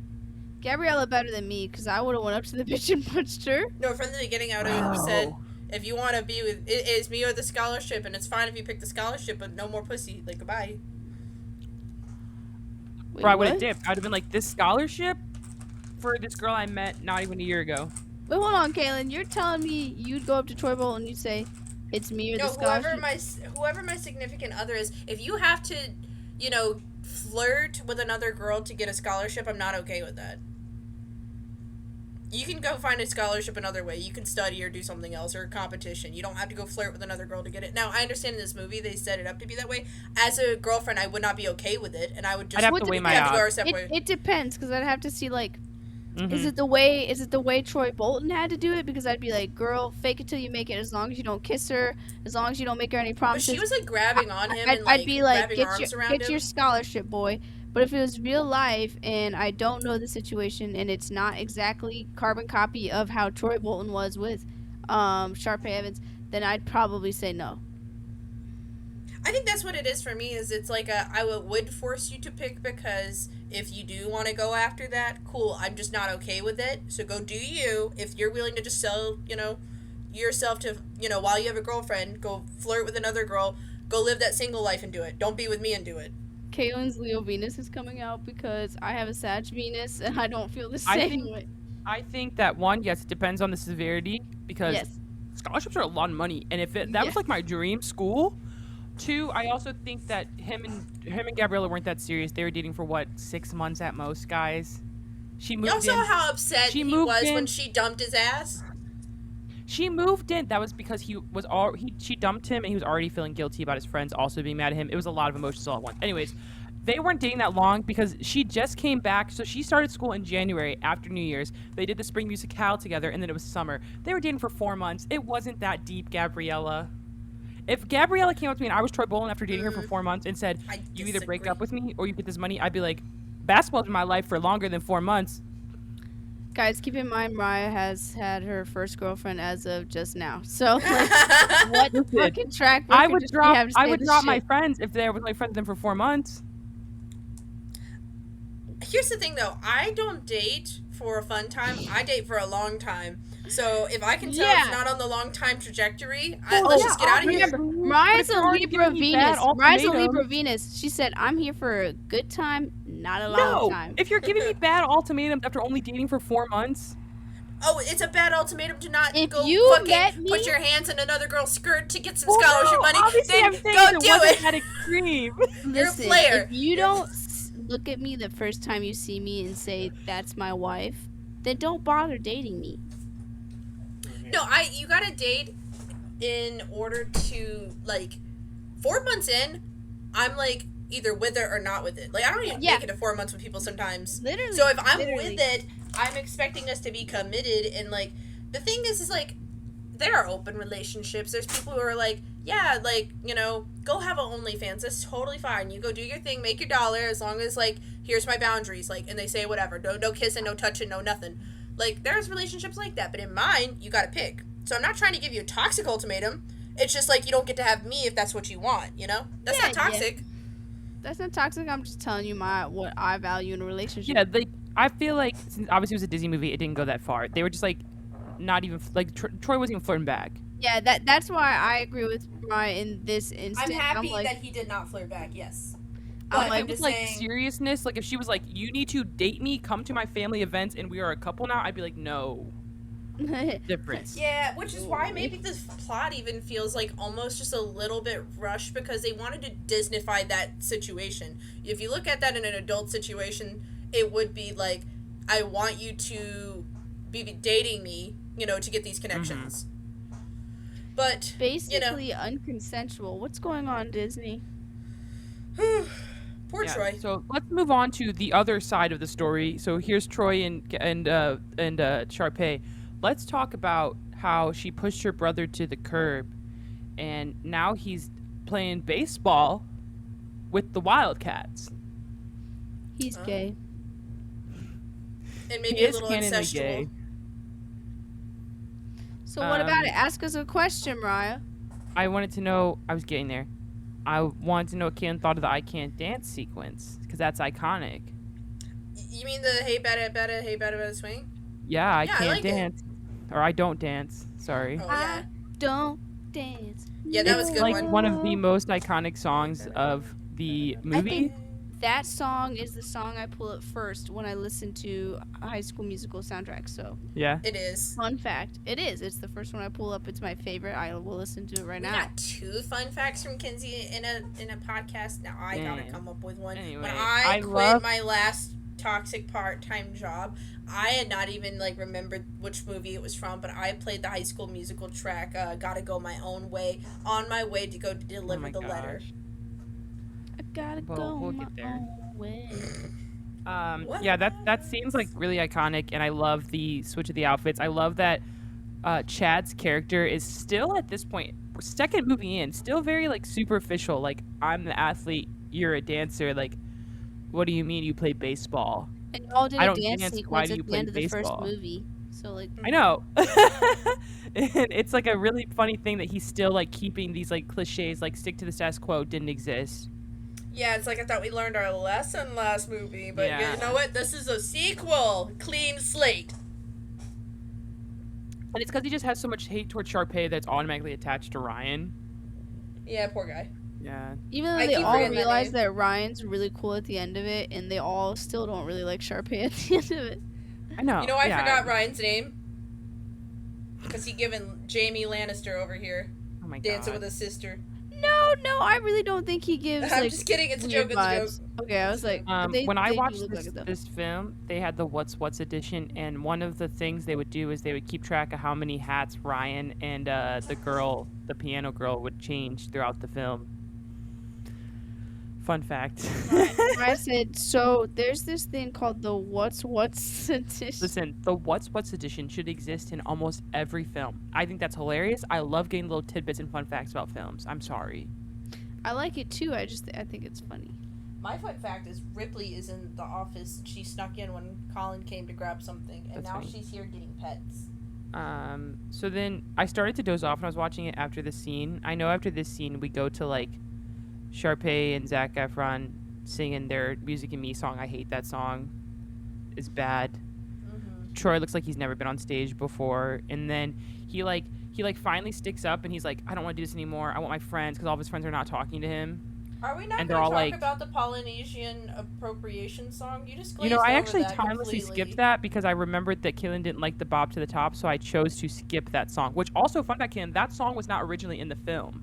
Gabriella better than me, because I would have went up to the bitch and punched her. No, from the beginning, I would have said, if you want to be with, it's me or the scholarship, and it's fine if you pick the scholarship, but no more pussy. Like, goodbye. Wait, Bro, I would have what? dipped. I would have been like, this scholarship for this girl I met not even a year ago. Wait, hold on, Kailen. You're telling me you'd go up to Troy Bolt and you'd say, it's me or No, the scholarship? whoever my significant other is, if you have to, flirt with another girl to get a scholarship, I'm not okay with that. You can go find a scholarship another way. You can study or do something else or a competition. You don't have to go flirt with another girl to get it. Now, I understand in this movie they set it up to be that way. As a girlfriend, I would not be okay with it, and I would just I'd have to weigh my have to go our odds. separate way. It depends, because I'd have to see, like, Mhm. is it the way Troy Bolton had to do it? Because I'd be like, girl, fake it till you make it. As long as you don't kiss her, as long as you don't make her any But promises. she was like grabbing on him and like I'd be like, grabbing arms around get him. your scholarship, boy. But if it was real life and I don't know the situation and it's not exactly carbon copy of how Troy Bolton was with Sharpay Evans, then I'd probably say no. I think that's what it is for me. Is it's like I would force you to pick because if you do want to go after that, cool. I'm just not okay with it. So go do you. If you're willing to just sell, yourself to, while you have a girlfriend, go flirt with another girl. Go live that single life and do it. Don't be with me and do it. Kailen's Leo Venus is coming out because I have a Sag Venus and I don't feel the I same think- way. I think that one, yes, it depends on the severity because Yes. scholarships are a lot of money, and if that was Yes. like my dream school. Two, I also think that him and Gabriella weren't that serious. They were dating for what, 6 months at most, guys. She moved Y'all in. saw how upset She he moved was in. when she dumped his ass? She moved in. That was because she dumped him and he was already feeling guilty about his friends also being mad at him. It was a lot of emotions all at once. Anyways, they weren't dating that long because she just came back. So she started school in January after New Year's. They did the spring musicale together and then it was summer. They were dating for 4 months. It wasn't that deep, Gabriella. If Gabriella came up to me and I was Troy Bolton after dating her for 4 months and said, I you either break disagree. up with me or you get this money, I'd be like, basketball's been my life for longer than 4 months. Guys, keep in mind Mariah has had her first girlfriend as of just now. So, like, what Listen, fucking track I record would does she have to I say would this drop my shit? friends if they were my friends with them for 4 months. Here's the thing, though. I don't date for a fun time. I date for a long time. So if I can tell Yeah. it's not on the long time trajectory, Oh, let's yeah, just get out of here. Remember, Mariah's But if a you're already Libra giving me bad Venus. Mariah's a ultimatums- Libra Venus. She said, I'm here for a good time, not a long No, time. if you're giving me bad ultimatums after only dating for 4 months, Oh, it's a bad ultimatum to not If go you fucking met me- put your hands in another girl's skirt to get some well, scholarship no, money. obviously Then I'm saying go it do wasn't it. that extreme. You're a Listen, player. if you don't look at me the first time you see me and say, that's my wife, then don't bother dating me. No, you gotta date in order to, like, 4 months in, I'm like either with it or not with it. Like, I don't even Yeah. make it to 4 months with people sometimes. Literally. So if I'm literally. with it, I'm expecting us to be committed. And like, the thing is like, there are open relationships. There's people who are like, yeah, like, go have a OnlyFans. That's totally fine. You go do your thing, make your dollar, as long as like, here's my boundaries. Like, and they say whatever, no kissing, no touching, no nothing. Like, there's relationships like that. But in mine, you gotta pick. So I'm not trying to give you a toxic ultimatum. It's just like, you don't get to have me if that's what you want. That's Yeah, not toxic. That's not toxic. I'm just telling you what I value in a relationship. Yeah, like I feel like since obviously it was a Disney movie, it didn't go that far. They were just like not even like Troy wasn't even flirting back. Yeah, that's why I agree with Mariah in this instance. I'm happy like, that he did not flirt back, yes. I'm But like, If it was like seriousness, like if she was like, you need to date me, come to my family events, and we are a couple now, I'd be like, no. Difference. Yeah, which is why maybe this plot even feels like almost just a little bit rushed because they wanted to Disneyfy that situation. If you look at that in an adult situation, it would be like, I want you to be dating me, to get these connections. But, basically unconsensual. What's going on, Disney? poor Yeah, Troy. So let's move on to the other side of the story. So here's Troy and Sharpay. Let's talk about how she pushed her brother to the curb, and now he's playing baseball with the Wildcats. He's Oh. gay. And maybe He a is little canonly incestual. gay. So what about it? Ask us a question, Mariah. I wanted to know. I was getting there. I wanted to know what Kailen thought of the "I Can't Dance" sequence because that's iconic. You mean the hey bada swing? Yeah, I Yeah, I can't like it. dance, or I don't dance. Sorry. Oh, yeah. Don't dance. Yeah, that was a good Like one. one of the most iconic songs of the movie. think that song is the song I pull up first when I listen to a High School Musical soundtrack. So, Yeah. It is. fun fact, it is. It's the first one I pull up. It's my favorite. I will listen to it right We now. got 2 fun facts from Kinsey in a podcast. Now I gotta Yeah. come up with one. Anyway, When I I quit love- my last toxic part-time job. I had not even like remembered which movie it was from, but I played the High School Musical track, "Gotta Go My Own Way," on my way to go Oh deliver my the letter. gosh. I gotta Well, go we'll my get there. own way. What Yeah, that seems like really iconic, and I love the switch of the outfits. I love that Chad's character is still at this point, second movie in, still very like superficial. Like, I'm the athlete, you're a dancer. Like, what do you mean you play baseball? And y'all did I a don't dance dance. Why sequence do you at the play end of the first baseball? movie. So like, I know. And it's like a really funny thing that he's still like keeping these like cliches, like stick to the status quo didn't exist. Yeah, it's like I thought we learned our lesson last movie, but Yeah. you know what? This is a sequel. Clean slate. And it's because he just has so much hate towards Sharpay that's automatically attached to Ryan. Yeah, poor guy. Yeah. even though I they keep all forgetting that realize name. that Ryan's really cool at the end of it, and they all still don't really like Sharpay at the end of it. I know. You know, I yeah. forgot Ryan's name. Because he given Jamie Lannister over here, Oh my dancing god. with his sister. No, I really don't think he gives I'm like just kidding. It's a weird joke. It's a vibes. joke. Okay, I was like, but When I they do watched look this, like it though. this film, they had the What's edition, and one of the things they would do is they would keep track of how many hats Ryan and the girl, the piano girl, would change throughout the film. Fun fact. I said, so there's this thing called the What's edition. Listen, the What's edition should exist in almost every film. I think that's hilarious. I love getting little tidbits and fun facts about films. I'm sorry. I like it too. I think it's funny. My fun fact is Ripley is in the office. She snuck in when Colin came to grab something, and That's now funny. she's here getting pets. So then I started to doze off when I was watching it after this scene. I know after this scene we go to like Sharpay and Zac Efron singing their Music and Me song. I hate that song. It's bad. Mm-hmm. Troy looks like he's never been on stage before, and then he finally sticks up and he's like, I don't want to do this anymore. I want my friends, because all of his friends are not talking to him. Are we not And going they're to all talk like- about the Polynesian appropriation song? You just You know, glazed I over actually that timelessly completely. skipped that because I remembered that Kailen didn't like the Bob to the Top, so I chose to skip that song. Which also, fun fact, Kailen, that song was not originally in the film.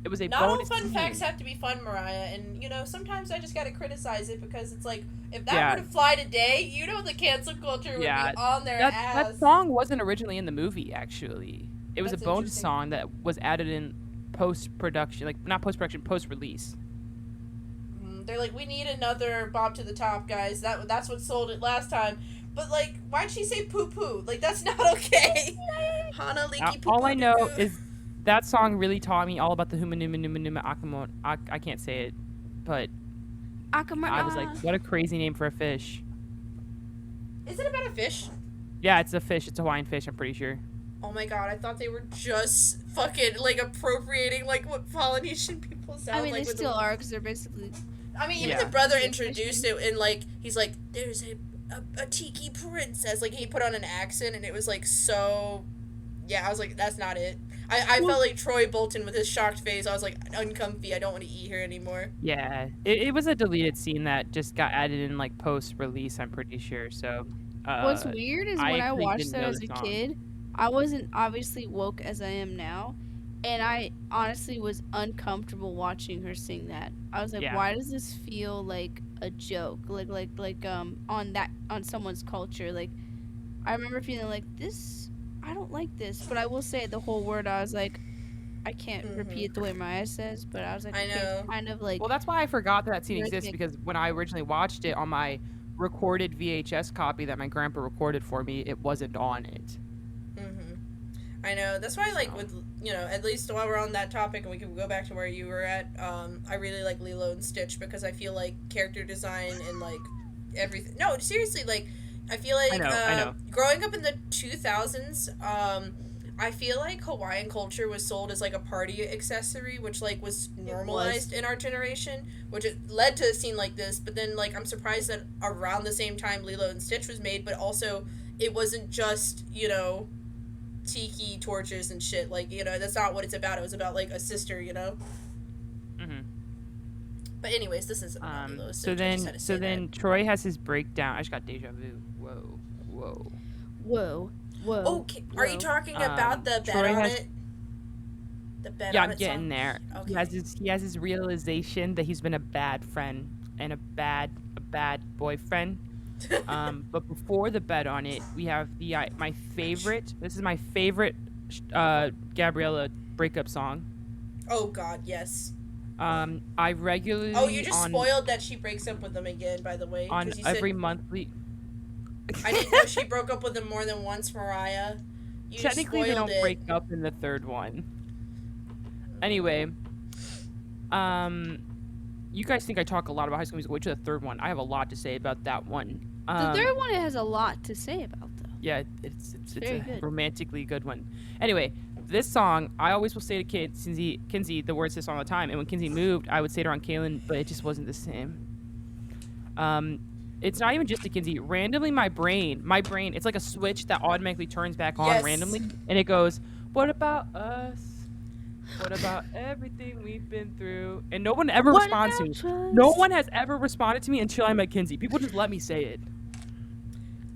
It was a Not all bonus fun scene. facts have to be fun, Mariah, and you know sometimes I just gotta criticize it because it's like if that Yeah. were to fly today, you know the cancel culture would Yeah, be on their That ass. song wasn't originally in the movie, actually. It was That's a bonus interesting. song that was added in post-production, like not post-production, post-release. They're like, we need another Bob to the Top, guys. That's what sold it last time. But like, why'd she say poo poo? Like that's not okay. Hana leaky poo poo. All I know is that song really taught me all about the Huma Numa Numa Numa Akamon. I can't say it, but I was like, what a crazy name for a fish. Is it about a fish? Yeah, it's a fish. It's a Hawaiian fish, I'm pretty sure. Oh my god, I thought they were just fucking like appropriating like what Polynesian people sound I mean, like. they with still the- are because they're basically. I mean, even Yeah. the brother introduced it and like he's like, there's a tiki princess. Like he put on an accent and it was like so. Yeah, I was like, that's not it. I felt like Troy Bolton with his shocked face. I was like, uncomfy. I don't want to eat here anymore. Yeah, it was a deleted scene that just got added in like post-release, I'm pretty sure. So What's weird is when I actually watched didn't that know as the a song. kid, I wasn't obviously woke as I am now, and I honestly was uncomfortable watching her sing that. I was like, Yeah. why does this feel like a joke? On someone's culture. Like, I remember feeling like this. I don't like this, but I will say the whole word. I was like, I can't Mhm. repeat it the way Maya says, but I was like, I okay, know. it's kind of like. Well, that's why I forgot that scene You're exists, like- because when I originally watched it on my recorded VHS copy that my grandpa recorded for me, it wasn't on it. I know. That's why, like, So. with, you know, at least while we're on that topic and we can go back to where you were at, I really like Lilo and Stitch because I feel like character design and, like, everything. No, seriously, like, I feel like, I know. growing up in the 2000s, I feel like Hawaiian culture was sold as, like, a party accessory, which, like, was normalized in our generation, which it led to a scene like this, but then, like, I'm surprised that around the same time Lilo and Stitch was made, but also it wasn't just, you know, tiki torches and shit. Like, you know, that's not what it's about. It was about, like, a sister, you know? hmm But anyways, this isn't about Lilo and Stitch. So I just had to say then Troy has his breakdown. I just got deja vu. Whoa. Whoa. that. Okay, are you whoa. talking about the bet Troy on has- it? The bet Yeah, on I'm it getting song? there. Okay. He has his realization that he's been a bad friend and a bad boyfriend. But before the bet on it, we have the my favorite. This is my favorite Gabriella breakup song. Oh God, yes. I regularly Oh, you just spoiled that she breaks up with him again. By the way, on because you every said monthly. I didn't know she broke up with him more than once, Mariah. You just Technically, they spoiled don't it. break up in the third one. Anyway, um, you guys think I talk a lot about High School Musical. Which is the third one? I have a lot to say about that one. The third one, it has a lot to say about, though. Yeah, it's very a good. romantically good one. Anyway, this song, I always will say to Kinsey the words to this song all the time. And when Kinsey moved, I would say it around Kailen, but it just wasn't the same. It's not even just to Kinsey. Randomly, my brain, it's like a switch that automatically turns back on randomly, and it goes, "What about us? What about everything we've been through?" And no one ever responds to me. No one has ever responded to me until I met Kinsey. People just let me say it.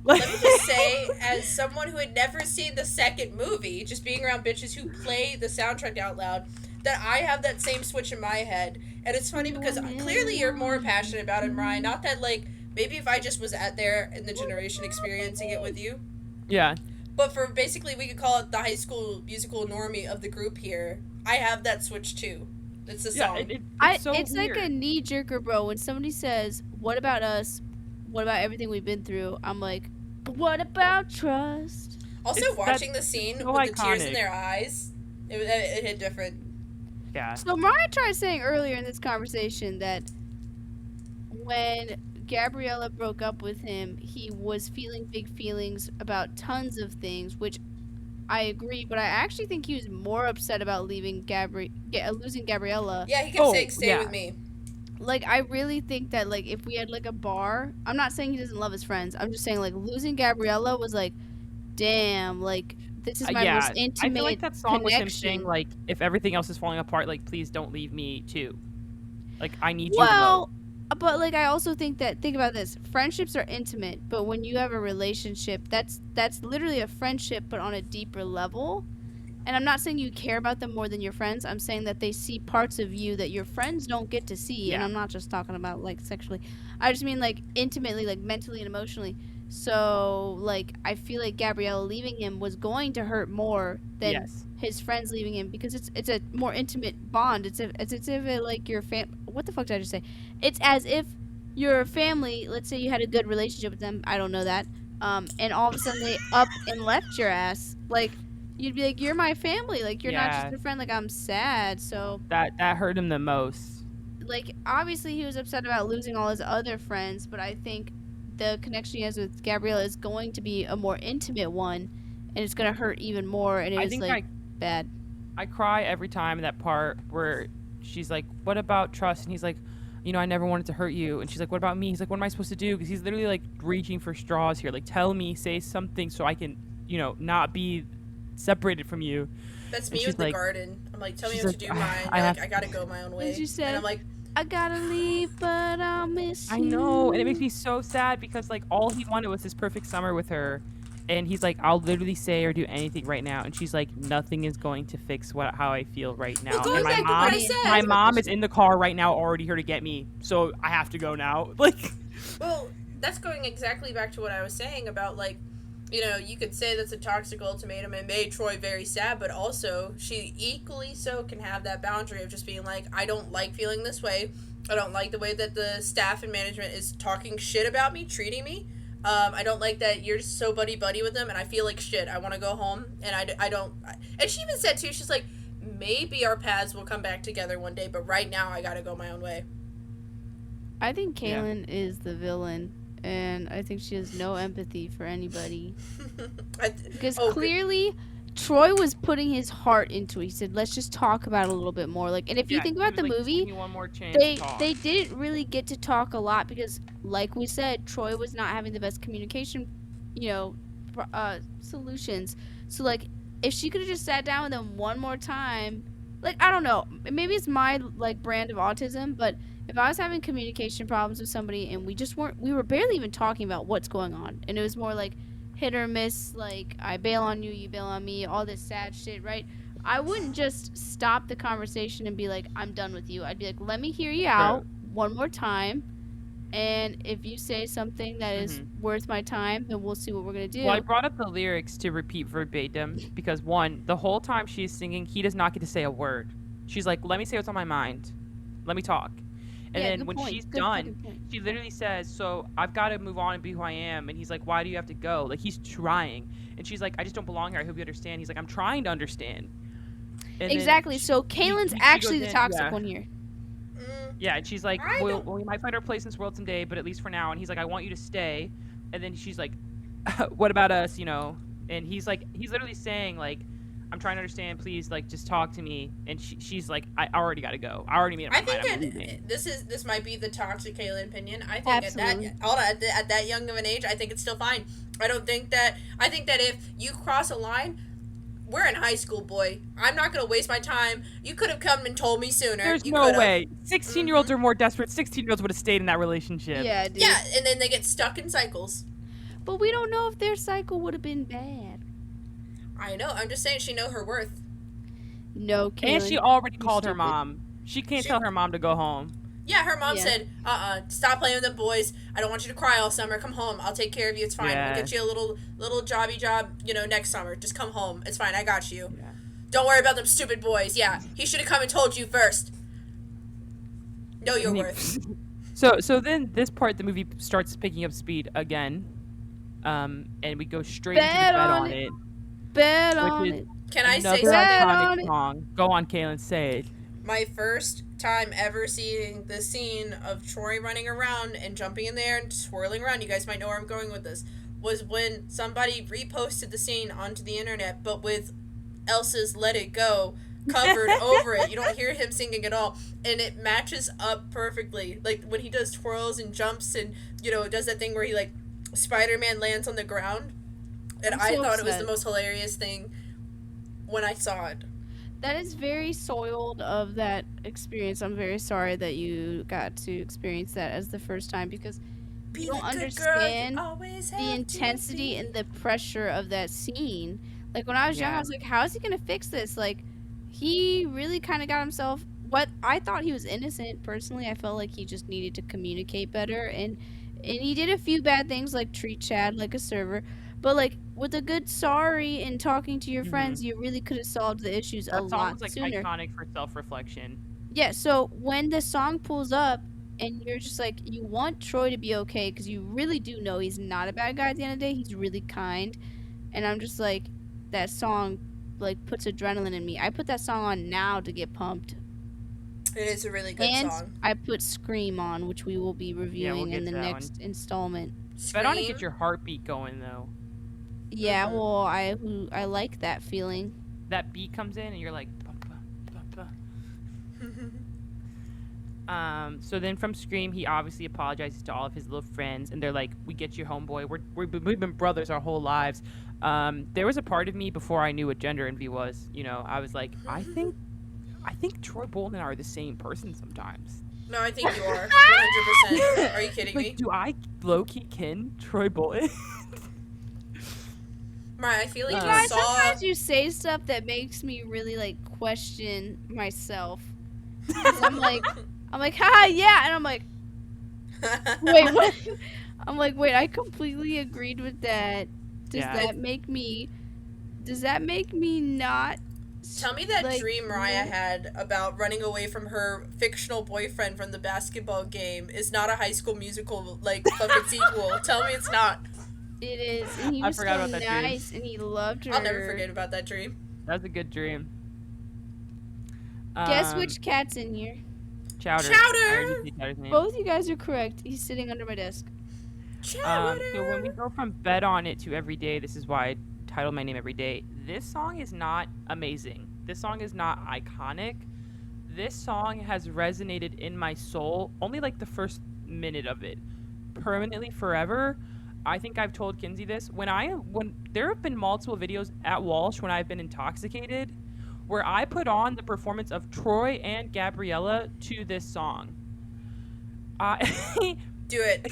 Let me just say, as someone who had never seen the second movie, just being around bitches who play the soundtrack out loud, that I have that same switch in my head. And it's funny because clearly you're more passionate about it, Mariah. Not that, like, maybe if I just was there in the generation experiencing it with you. Yeah. But for basically, we could call it the High School Musical normie of the group here. I have that switch too. It's a song. It's so it's weird. like a knee-jerker, bro. When somebody says, "What about us? What about everything we've been through?" I'm like, "What about trust?" Also, watching the scene so with the tears in iconic. their eyes, it hit different. Yeah. So Mariah tried saying earlier in this conversation that when Gabriella broke up with him, he was feeling big feelings about tons of things, which I agree, but I actually think he was more upset about losing Gabriella. Yeah, he kept saying, "Stay with me." Like, I really think that, like, if we had, like, a bar, I'm not saying he doesn't love his friends. I'm just saying, like, losing Gabriella was like, damn, like, this is my most intimate I feel like that song connection. was him saying, like, if everything else is falling apart, like, please don't leave me too. Like, I need you. Well, but, like, I also think about this. Friendships are intimate, but when you have a relationship, that's literally a friendship, but on a deeper level. And I'm not saying you care about them more than your friends. I'm saying that they see parts of you that your friends don't get to see. Yeah. And I'm not just talking about, like, sexually. I just mean, like, intimately, like, mentally and emotionally. So, like, I feel like Gabriella leaving him was going to hurt more than his friends leaving him, because it's a more intimate bond. It's as if like your what the fuck did I just say? It's as if your family, let's say you had a good relationship with them, I don't know that, and all of a sudden they up and left your ass. Like, you'd be like, you're my family. Like, you're not just a friend. Like, I'm sad. So that hurt him the most. Like, obviously he was upset about losing all his other friends, but I think the connection he has with Gabriella is going to be a more intimate one, and it's going to hurt even more, and it's like bad. I cry every time that part where she's like, "What about trust?" And he's like, "You know, I never wanted to hurt you." And she's like, "What about me?" He's like, "What am I supposed to do?" Because he's literally like reaching for straws here. Like, tell me, say something so I can, you know, not be separated from you. That's me with the garden. I'm like, tell me what to do, mine. I gotta go my own way. And she said, and I'm like, I gotta leave, but I'll miss you. I know, and it makes me so sad because, like, all he wanted was this perfect summer with her, and he's like, I'll literally say or do anything right now, and she's like, nothing is going to fix how I feel right now. Well, and my mom is in the car right now, already here to get me, so I have to go now. Like, well, that's going exactly back to what I was saying about, like, you know, you could say that's a toxic ultimatum and made Troy very sad, but also she equally so can have that boundary of just being like, I don't like feeling this way. I don't like the way that the staff and management is talking shit about me, treating me. I don't like that you're just so buddy-buddy with them, and I feel like shit. I want to go home, and I don't... And she even said, too, she's like, maybe our paths will come back together one day, but right now I gotta go my own way. I think Kailen is the villain. And I think she has no empathy for anybody. Because clearly, Troy was putting his heart into it. He said, let's just talk about it a little bit more. Like, and if you think about the movie, they didn't really get to talk a lot because, like we said, Troy was not having the best communication, solutions. So, like, if she could have just sat down with him one more time, like, I don't know. Maybe it's my, like, brand of autism, but if I was having communication problems with somebody and we were barely even talking about what's going on, and it was more like hit or miss, like I bail on you, you bail on me, all this sad shit, right? I wouldn't just stop the conversation and be like, I'm done with you. I'd be like, let me hear you out one more time, And if you say something that is worth my time, then we'll see what we're gonna do. Well, I brought up the lyrics to repeat verbatim because one, the whole time she's singing, he does not get to say a word. She's like, "Let me say what's on my mind. Let me talk." And Yeah, then good when point. she's Good done, fucking point. she literally says, "So I've got to move on and be who I am." And he's like, "Why do you have to go?" Like he's trying, and she's like, "I just don't belong here. I hope you understand." He's like, "I'm trying to understand." And then Exactly. So he- Kaylin's she actually goes the in- toxic yeah. one here. Yeah, and she's like, I well, don't- we might find our place in this world someday, but at least for now. And he's like, I want you to stay. And then she's like, what about us, you know? And he's like, he's literally saying, like, I'm trying to understand, please, like, just talk to me. And she's like, I already got to go. I already made up my I think mind. I'm leaving. this might be the toxic Kayla opinion. I think Absolutely. at that young of an age, I think it's still fine. I think that if you cross a line, we're in high school, boy. I'm not gonna waste my time. You could have come and told me sooner. There's You no could've. way. 16-year-olds are more desperate. 16-year-olds would have stayed in that relationship. Yeah, dude. Yeah, and then they get stuck in cycles. But we don't know if their cycle would have been bad. I know. I'm just saying she know her worth. No, Kaylin. And she already you called her stupid. mom. She can't tell her mom to go home. Yeah, her mom Yeah. said, stop playing with them boys. I don't want you to cry all summer. Come home. I'll take care of you. It's fine. Yeah. We'll get you a little jobby job, next summer. Just come home. It's fine. I got you. Yeah. Don't worry about them stupid boys. Yeah, he should have come and told you first. Know your worth. So then this part, the movie starts picking up speed again. And we go straight into the Bet bet on on it. it. Bet Which on is it. Can I say Another something? Bet on iconic it. song. Go on, Kailen, say it. My first time ever seeing the scene of Troy running around and jumping in there and swirling around, you guys might know where I'm going with this, was when somebody reposted the scene onto the internet, but with Elsa's Let It Go covered over it. You don't hear him singing at all, and it matches up perfectly. Like when he does twirls and jumps and, does that thing where he, like, Spider-Man lands on the ground. And I'm I so thought it was upset. the most hilarious thing when I saw it. That is very soiled of that experience. I'm very sorry that you got to experience that as the first time because Be you don't the good girl you understand always the have to intensity be. and the pressure of that scene. Like when I was young, I Yeah. was like, how is he gonna fix this? Like he really kind of got himself. What I thought he was innocent personally. I felt like he just needed to communicate better, and he did a few bad things like treat Chad like a server. But like with a good sorry and talking to your friends, you really could have solved the issues a That song lot was like sooner. iconic for self-reflection. Yeah, so when the song pulls up and you're just like, you want Troy to be okay because you really do know he's not a bad guy at the end of the day. He's really kind. And I'm just like, that song like puts adrenaline in me. I put that song on now to get pumped. It is a really good And song. I put Scream on, which we will be reviewing get in the to that next installment. Bet on it, Scream. get your heartbeat going though. Yeah, Mhm. well, I like that feeling. That beat comes in and you're like, "Ba, ba, ba, ba." So then from Scream, he obviously apologizes to all of his little friends, and they're like, "We get you, homeboy. We've been brothers our whole lives." There was a part of me before I knew what gender envy was. I was like, I think Troy Bolton and I are the same person sometimes. No, I think you are. 100%. Are you kidding me? Like, do I low-key kin Troy Bolton? Mariah, I feel like you Guys, saw. sometimes you say stuff that makes me really like question myself. 'Cause I'm like, haha, yeah, and I'm like, wait, what? I'm like, wait, I completely agreed with that. Does Yeah. that make me not? Tell me that like, dream Mariah had about running away from her fictional boyfriend from the basketball game is not a High School Musical, like, fucking sequel. Tell me it's not. It is, and he I was forgot so about that dream. nice, and he loved her. I'll never forget about that dream. That's a good dream. Guess which cat's in here? Chowder. Chowder! I already said Chowder's name. Both you guys are correct. He's sitting under my desk. So when we go from Bet on It to Every Day, this is why I titled my name Every Day. This song is not amazing. This song is not iconic. This song has resonated in my soul only like the first minute of it. Permanently forever. I think I've told Kinsey this. When there have been multiple videos at Walsh when I've been intoxicated where I put on the performance of Troy and Gabriella to this song. Do it.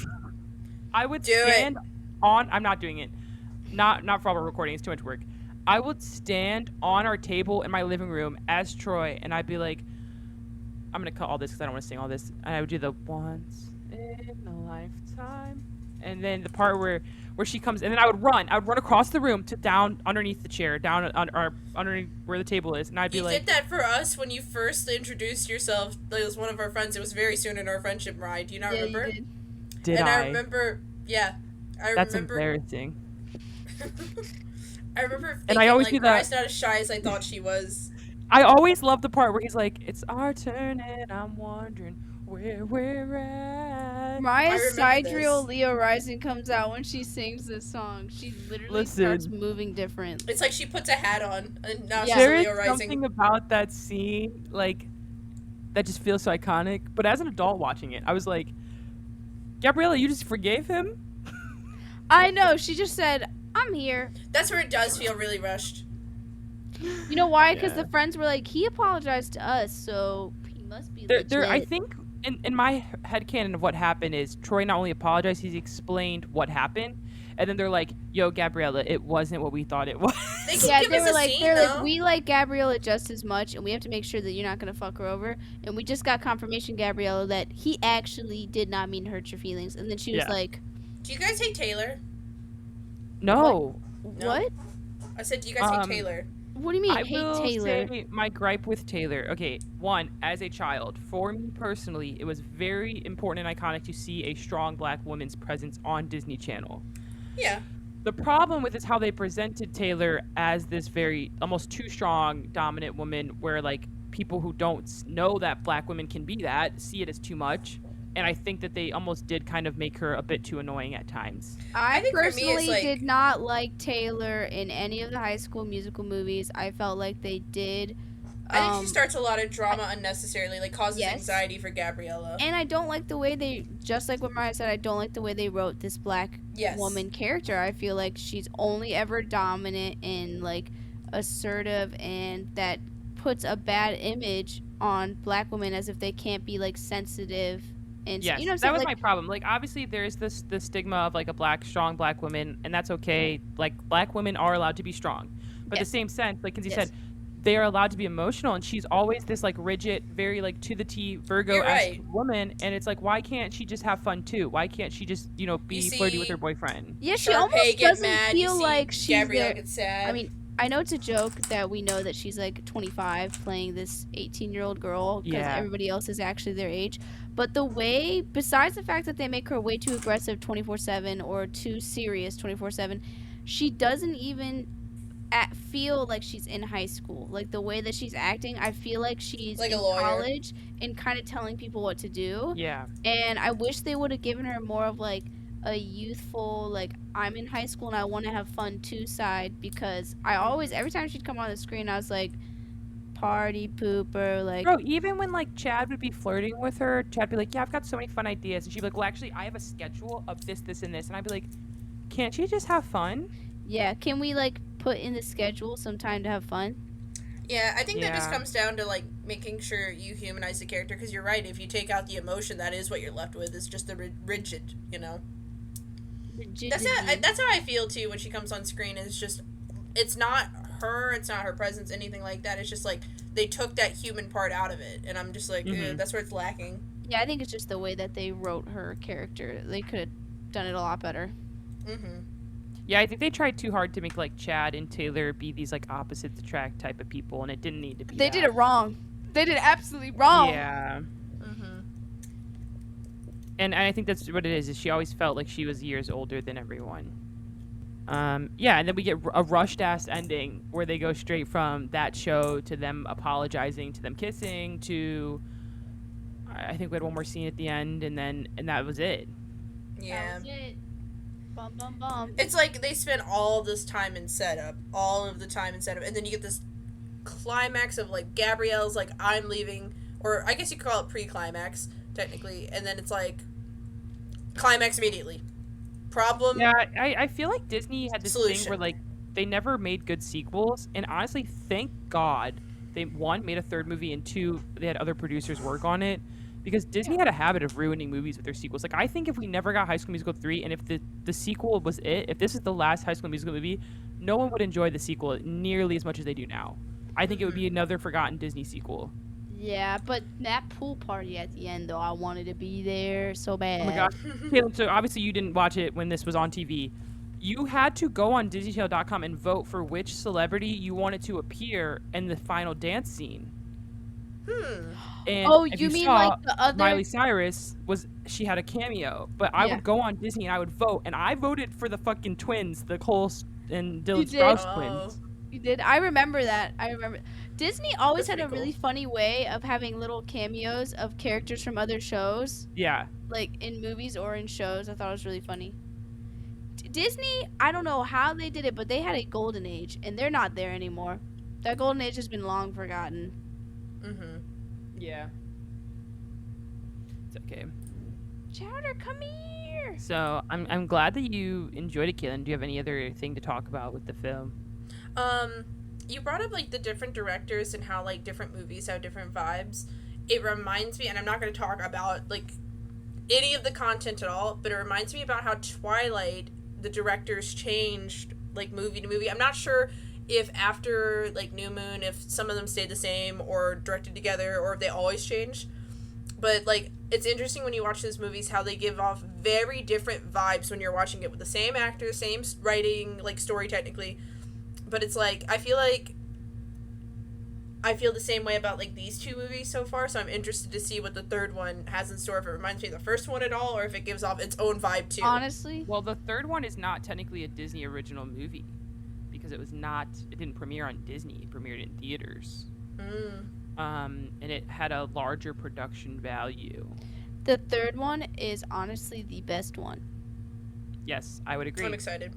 I would Do it. stand on. I'm not doing it. Not for all our recording. It's too much work. I would stand on our table in my living room as Troy, and I'd be like, I'm gonna cut all this because I don't want to sing all this. And I would do the once in a lifetime. And then the part where she comes, and then I would run across the room to down underneath the chair, down or underneath where the table is, and I'd be You like, did that for us when you first introduced yourself. It was one of our friends. It was very soon in our friendship ride. Do you not remember? You did. did And I? I remember, yeah, I That's remember. embarrassing. I remember thinking, And I always like, do that. Mariah's not as shy as I thought she was. I always love the part where he's like, "It's our turn, and I'm wondering where we're at." Mariah's remember sidereal this. Leo Rising comes out when she sings this song. She literally starts Listen. moving different. It's like she puts a hat on, and now Yeah. she's There a is Leo Rising. something about that scene, like, that just feels so iconic. But as an adult watching it, I was like, Gabriella, you just forgave him? I know. She just said, "I'm here." That's where it does feel really rushed. You know why? Because Yeah. the friends were like, "He apologized to us, so he must be legit." I think in my headcanon of what happened is Troy not only apologized, he's explained what happened. And then they're like, "Yo, Gabriella, it wasn't what we thought it was." They can Yeah, give they us were a like, scene, they're though. like, we like Gabriella just as much, and we have to make sure that you're not gonna fuck her over. And we just got confirmation, Gabriella, that he actually did not mean to hurt your feelings. And then she was Yeah. like, Do you guys hate Taylor? No. No. "What? I said, do you guys hate Um, Taylor? What do you mean, I hate will Taylor?" say my gripe with Taylor. Okay, one, as a child, for me personally, it was very important and iconic to see a strong black woman's presence on Disney Channel. Yeah. The problem with is how they presented Taylor as this very almost too strong, dominant woman, where like people who don't know that black women can be that see it as too much. And I think that they almost did kind of make her a bit too annoying at times. I think for me, it's personally like- did not like Taylor in any of the High School Musical movies. I felt like they did. I think she starts a lot of drama unnecessarily, like causes Yes. anxiety for Gabriella. And I don't like the way they, just like what Mariah said, I don't like the way they wrote this black Yes. woman character. I feel like she's only ever dominant and like assertive, and that puts a bad image on black women as if they can't be like sensitive. And Yes, you know what I'm that saying? was Like, my problem. Like, obviously, there's the stigma of like a strong black woman, and that's okay. Like, black women are allowed to be strong, but Yes. the same sense, like Kinsey Yes. said, they are allowed to be emotional, and she's always this like rigid, very like to the T Virgo You're right. woman, and it's like, why can't she just have fun too? Why can't she just be You flirty with see- her boyfriend? yeah, she Sharpay almost get doesn't mad. You feel see like she's Gabriella there. gets sad. I mean, I know it's a joke that we know that she's like 25 playing this 18-year-old girl because Yeah. everybody else is actually their age. But the way, besides the fact that they make her way too aggressive 24/7 or too serious 24/7, she doesn't even feel like she's in high school. Like the way that she's acting, I feel like she's Like a in lawyer. college and kind of telling people what to do. Yeah, And I wish they would have given her more of like a youthful, like, I'm in high school and I want to have fun too side, because I always, every time she'd come on the screen, I was like, party pooper, like, bro. Even when like Chad would be flirting with her, Chad'd be like, "Yeah, I've got so many fun ideas," and she'd be like, "Well, actually, I have a schedule of this, this, and this," and I'd be like, "Can't she just have fun?" yeah, can we like put in the schedule some time to have fun? Yeah, I think that just Yeah. comes down to like making sure you humanize the character, because you're right. If you take out the emotion, that is what you're left with. Is just the rigid, you know. That's how I feel too when she comes on screen. It's just, it's not her presence, anything like that. It's just like they took that human part out of it, and I'm just like, Mhm. that's where it's lacking. Yeah, I think it's just the way that they wrote her character. They could have done it a lot better. Mm-hmm. Yeah, I think they tried too hard to make like Chad and Taylor be these like opposites attract type of people, and it didn't need to be. They did it wrong. They did it absolutely wrong. Yeah, Mm-hmm. and I think that's what it is. Is she always felt like she was years older than everyone. Yeah, and then we get a rushed ass ending where they go straight from that show to them apologizing, to them kissing, to I think we had one more scene at the end, and that was it. Yeah. That was it. Bum bum bum. It's like they spent all this time in setup, and then you get this climax of like Gabrielle's like, I'm leaving, or I guess you could call it pre-climax technically, and then it's like climax immediately. Problem. Yeah, I feel like Disney had this thing Solution. where like they never made good sequels, and honestly, thank God they one made a third movie, and two, they had other producers work on it, because Disney had a habit of ruining movies with their sequels. Like, I think if we never got High School Musical 3, and if the sequel was it, if this is the last High School Musical movie, no one would enjoy the sequel nearly as much as they do now. I think it would be another forgotten Disney sequel. Yeah, but that pool party at the end, though, I wanted to be there so bad. Oh my gosh. Caleb, so obviously you didn't watch it when this was on TV. You had to go on DisneyChannel.com and vote for which celebrity you wanted to appear in the final dance scene. And Oh, if you you mean saw, like the other? Miley Cyrus she had a cameo, but I Yeah. would go on Disney and I would vote, and I voted for the fucking twins, the Cole and Dylan did? Sprouse Oh. twins. You did. I remember that. I remember. Disney always That's had a pretty really cool. funny way of having little cameos of characters from other shows, Yeah. like in movies or in shows. I thought it was really funny. Disney, I don't know how they did it, but they had a golden age, and they're not there anymore. That golden age has been long forgotten. Yeah. It's okay. Chowder, come here. So I'm glad that you enjoyed it, Kailen. Do you have any other thing to talk about with the film? You brought up like the different directors and how like different movies have different vibes. It reminds me, and I'm not going to talk about like any of the content at all, but it reminds me about how Twilight, the directors changed like movie to movie. I'm not sure if after like New Moon, if some of them stayed the same or directed together, or if they always changed. But like it's interesting when you watch those movies how they give off very different vibes when you're watching it with the same actors, same writing, like story technically. But it's like I feel the same way about like these two movies so far, so I'm interested to see what the third one has in store, if it reminds me of the first one at all or if it gives off its own vibe too. Honestly, Well, the third one is not technically a Disney original movie because it didn't premiere on Disney. It premiered in theaters. And it had a larger production value. the third one is honestly the best one. Yes, I would agree. I'm excited.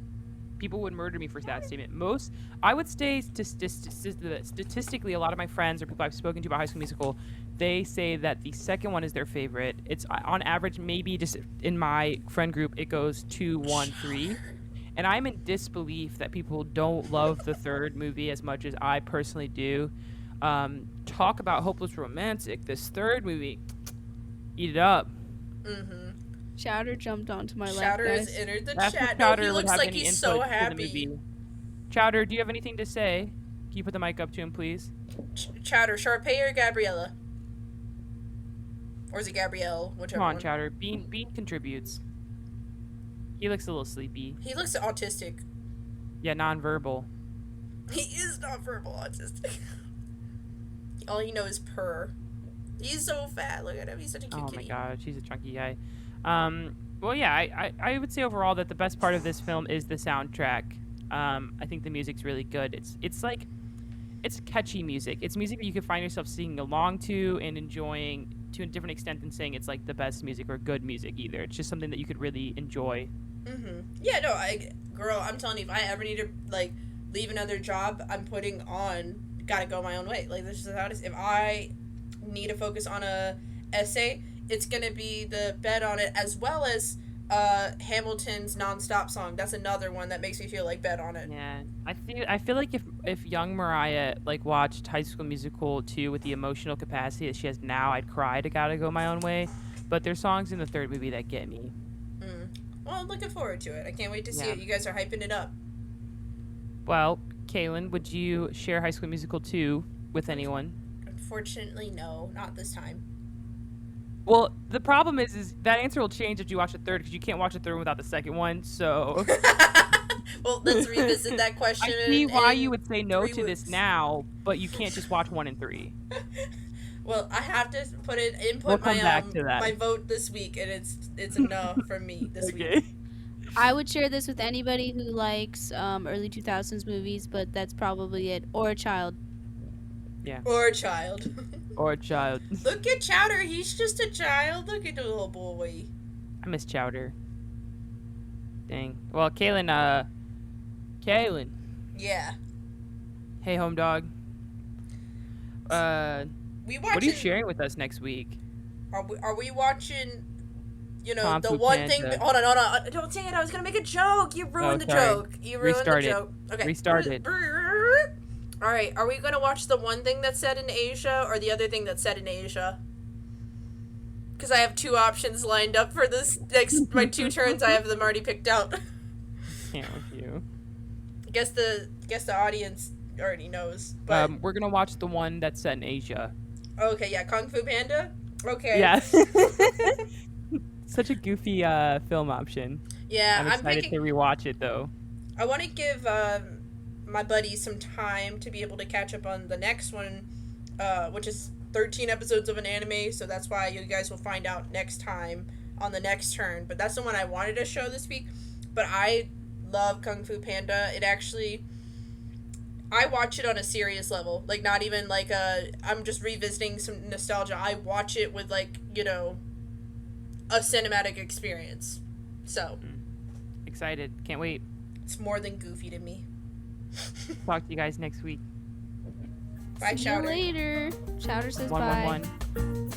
People would murder me for that statement. I would say statistically, a lot of my friends or people I've spoken to about High School Musical, they say that the second one is their favorite. It's on average, maybe just in my friend group, it goes 2, 1, 3. And I'm in disbelief that people don't love the third movie as much as I personally do. Talk about hopeless romantic. This third movie, eat it up. Chowder jumped onto my lap, Chowder guys. has entered the That's chat. if No, Chowder he would looks have like any he's so input to the happy. movie. Chowder, do you have anything to say? Can you put the mic up to him, please? Chowder, Sharpay or Gabriella? Or is it Gabrielle? Whichever Come on, one. Chowder. Bean contributes. He looks a little sleepy. He looks autistic. Yeah, nonverbal. He is not verbal autistic. All you know is purr. He's so fat. Look at him. He's such a cute Oh my kitty. gosh, he's a chunky guy. Well, yeah, I would say overall that the best part of this film is the soundtrack. I think the music's really good. It's catchy music. It's music that you can find yourself singing along to and enjoying to a different extent than saying it's like the best music or good music either. It's just something that you could really enjoy. Yeah, no, girl, I'm telling you, if I ever need to like leave another job, I'm putting on Gotta Go My Own Way. Like this is how it is. If I need to focus on a essay, it's gonna be the bet on it, as well as Hamilton's Nonstop song. That's another one that makes me feel like bet on it. Yeah, I feel like if young Mariah like watched High School Musical 2 with the emotional capacity that she has now, I'd cry to Gotta Go My Own Way. But there's songs in the third movie that get me. Well, I'm looking forward to it. I can't wait to see Yeah. it. You guys are hyping it up. Well, Kailen, would you share High School Musical 2 with anyone? Unfortunately, no, not this time. Well, the problem is that answer will change if you watch the third, because you can't watch the third one without the second one. So Well, let's revisit that question. I see why in you would say no 3 to this weeks. now, but you can't just watch 1 and 3. Well, I have to input We'll come my back to that. my vote this week, and it's a no from me this week. Okay. I would share this with anybody who likes early 2000s movies, but that's probably it. Or a child. Or a child. Or a child. Look at Chowder. He's just a child. Look at the little boy. I miss Chowder. Dang. Well, Kailen, Yeah. hey, home dog. We watching. What are you sharing with us next week? Are we watching? You know, Kung the Fu one thing. Panda. Hold on. Don't say it. I was gonna make a joke. You ruined the sorry. joke. You ruined Restart the it. joke. Okay. Restart it. All right. Are we gonna watch the one thing that's set in Asia or the other thing that's set in Asia? Because I have 2 options lined up for this next. My 2 turns. I have them already picked out. Can't with you. Guess the audience already knows. But We're gonna watch the one that's set in Asia. Okay, yeah, Kung Fu Panda. Okay. Yeah. Such a goofy film option. Yeah, I'm I'm excited picking. to rewatch it though. I want to give my buddies some time to be able to catch up on the next one, which is 13 episodes of an anime. So that's why you guys will find out next time on the next turn. But that's the one I wanted to show this week. But I love Kung Fu Panda. It actually, I watch it on a serious level. Like, not even like I'm just revisiting some nostalgia. I watch it with, like, a cinematic experience. So, Excited. Can't wait. it's more than goofy to me. Talk to you guys next week. Bye, See Chowder. you later. Chowder says bye. 111.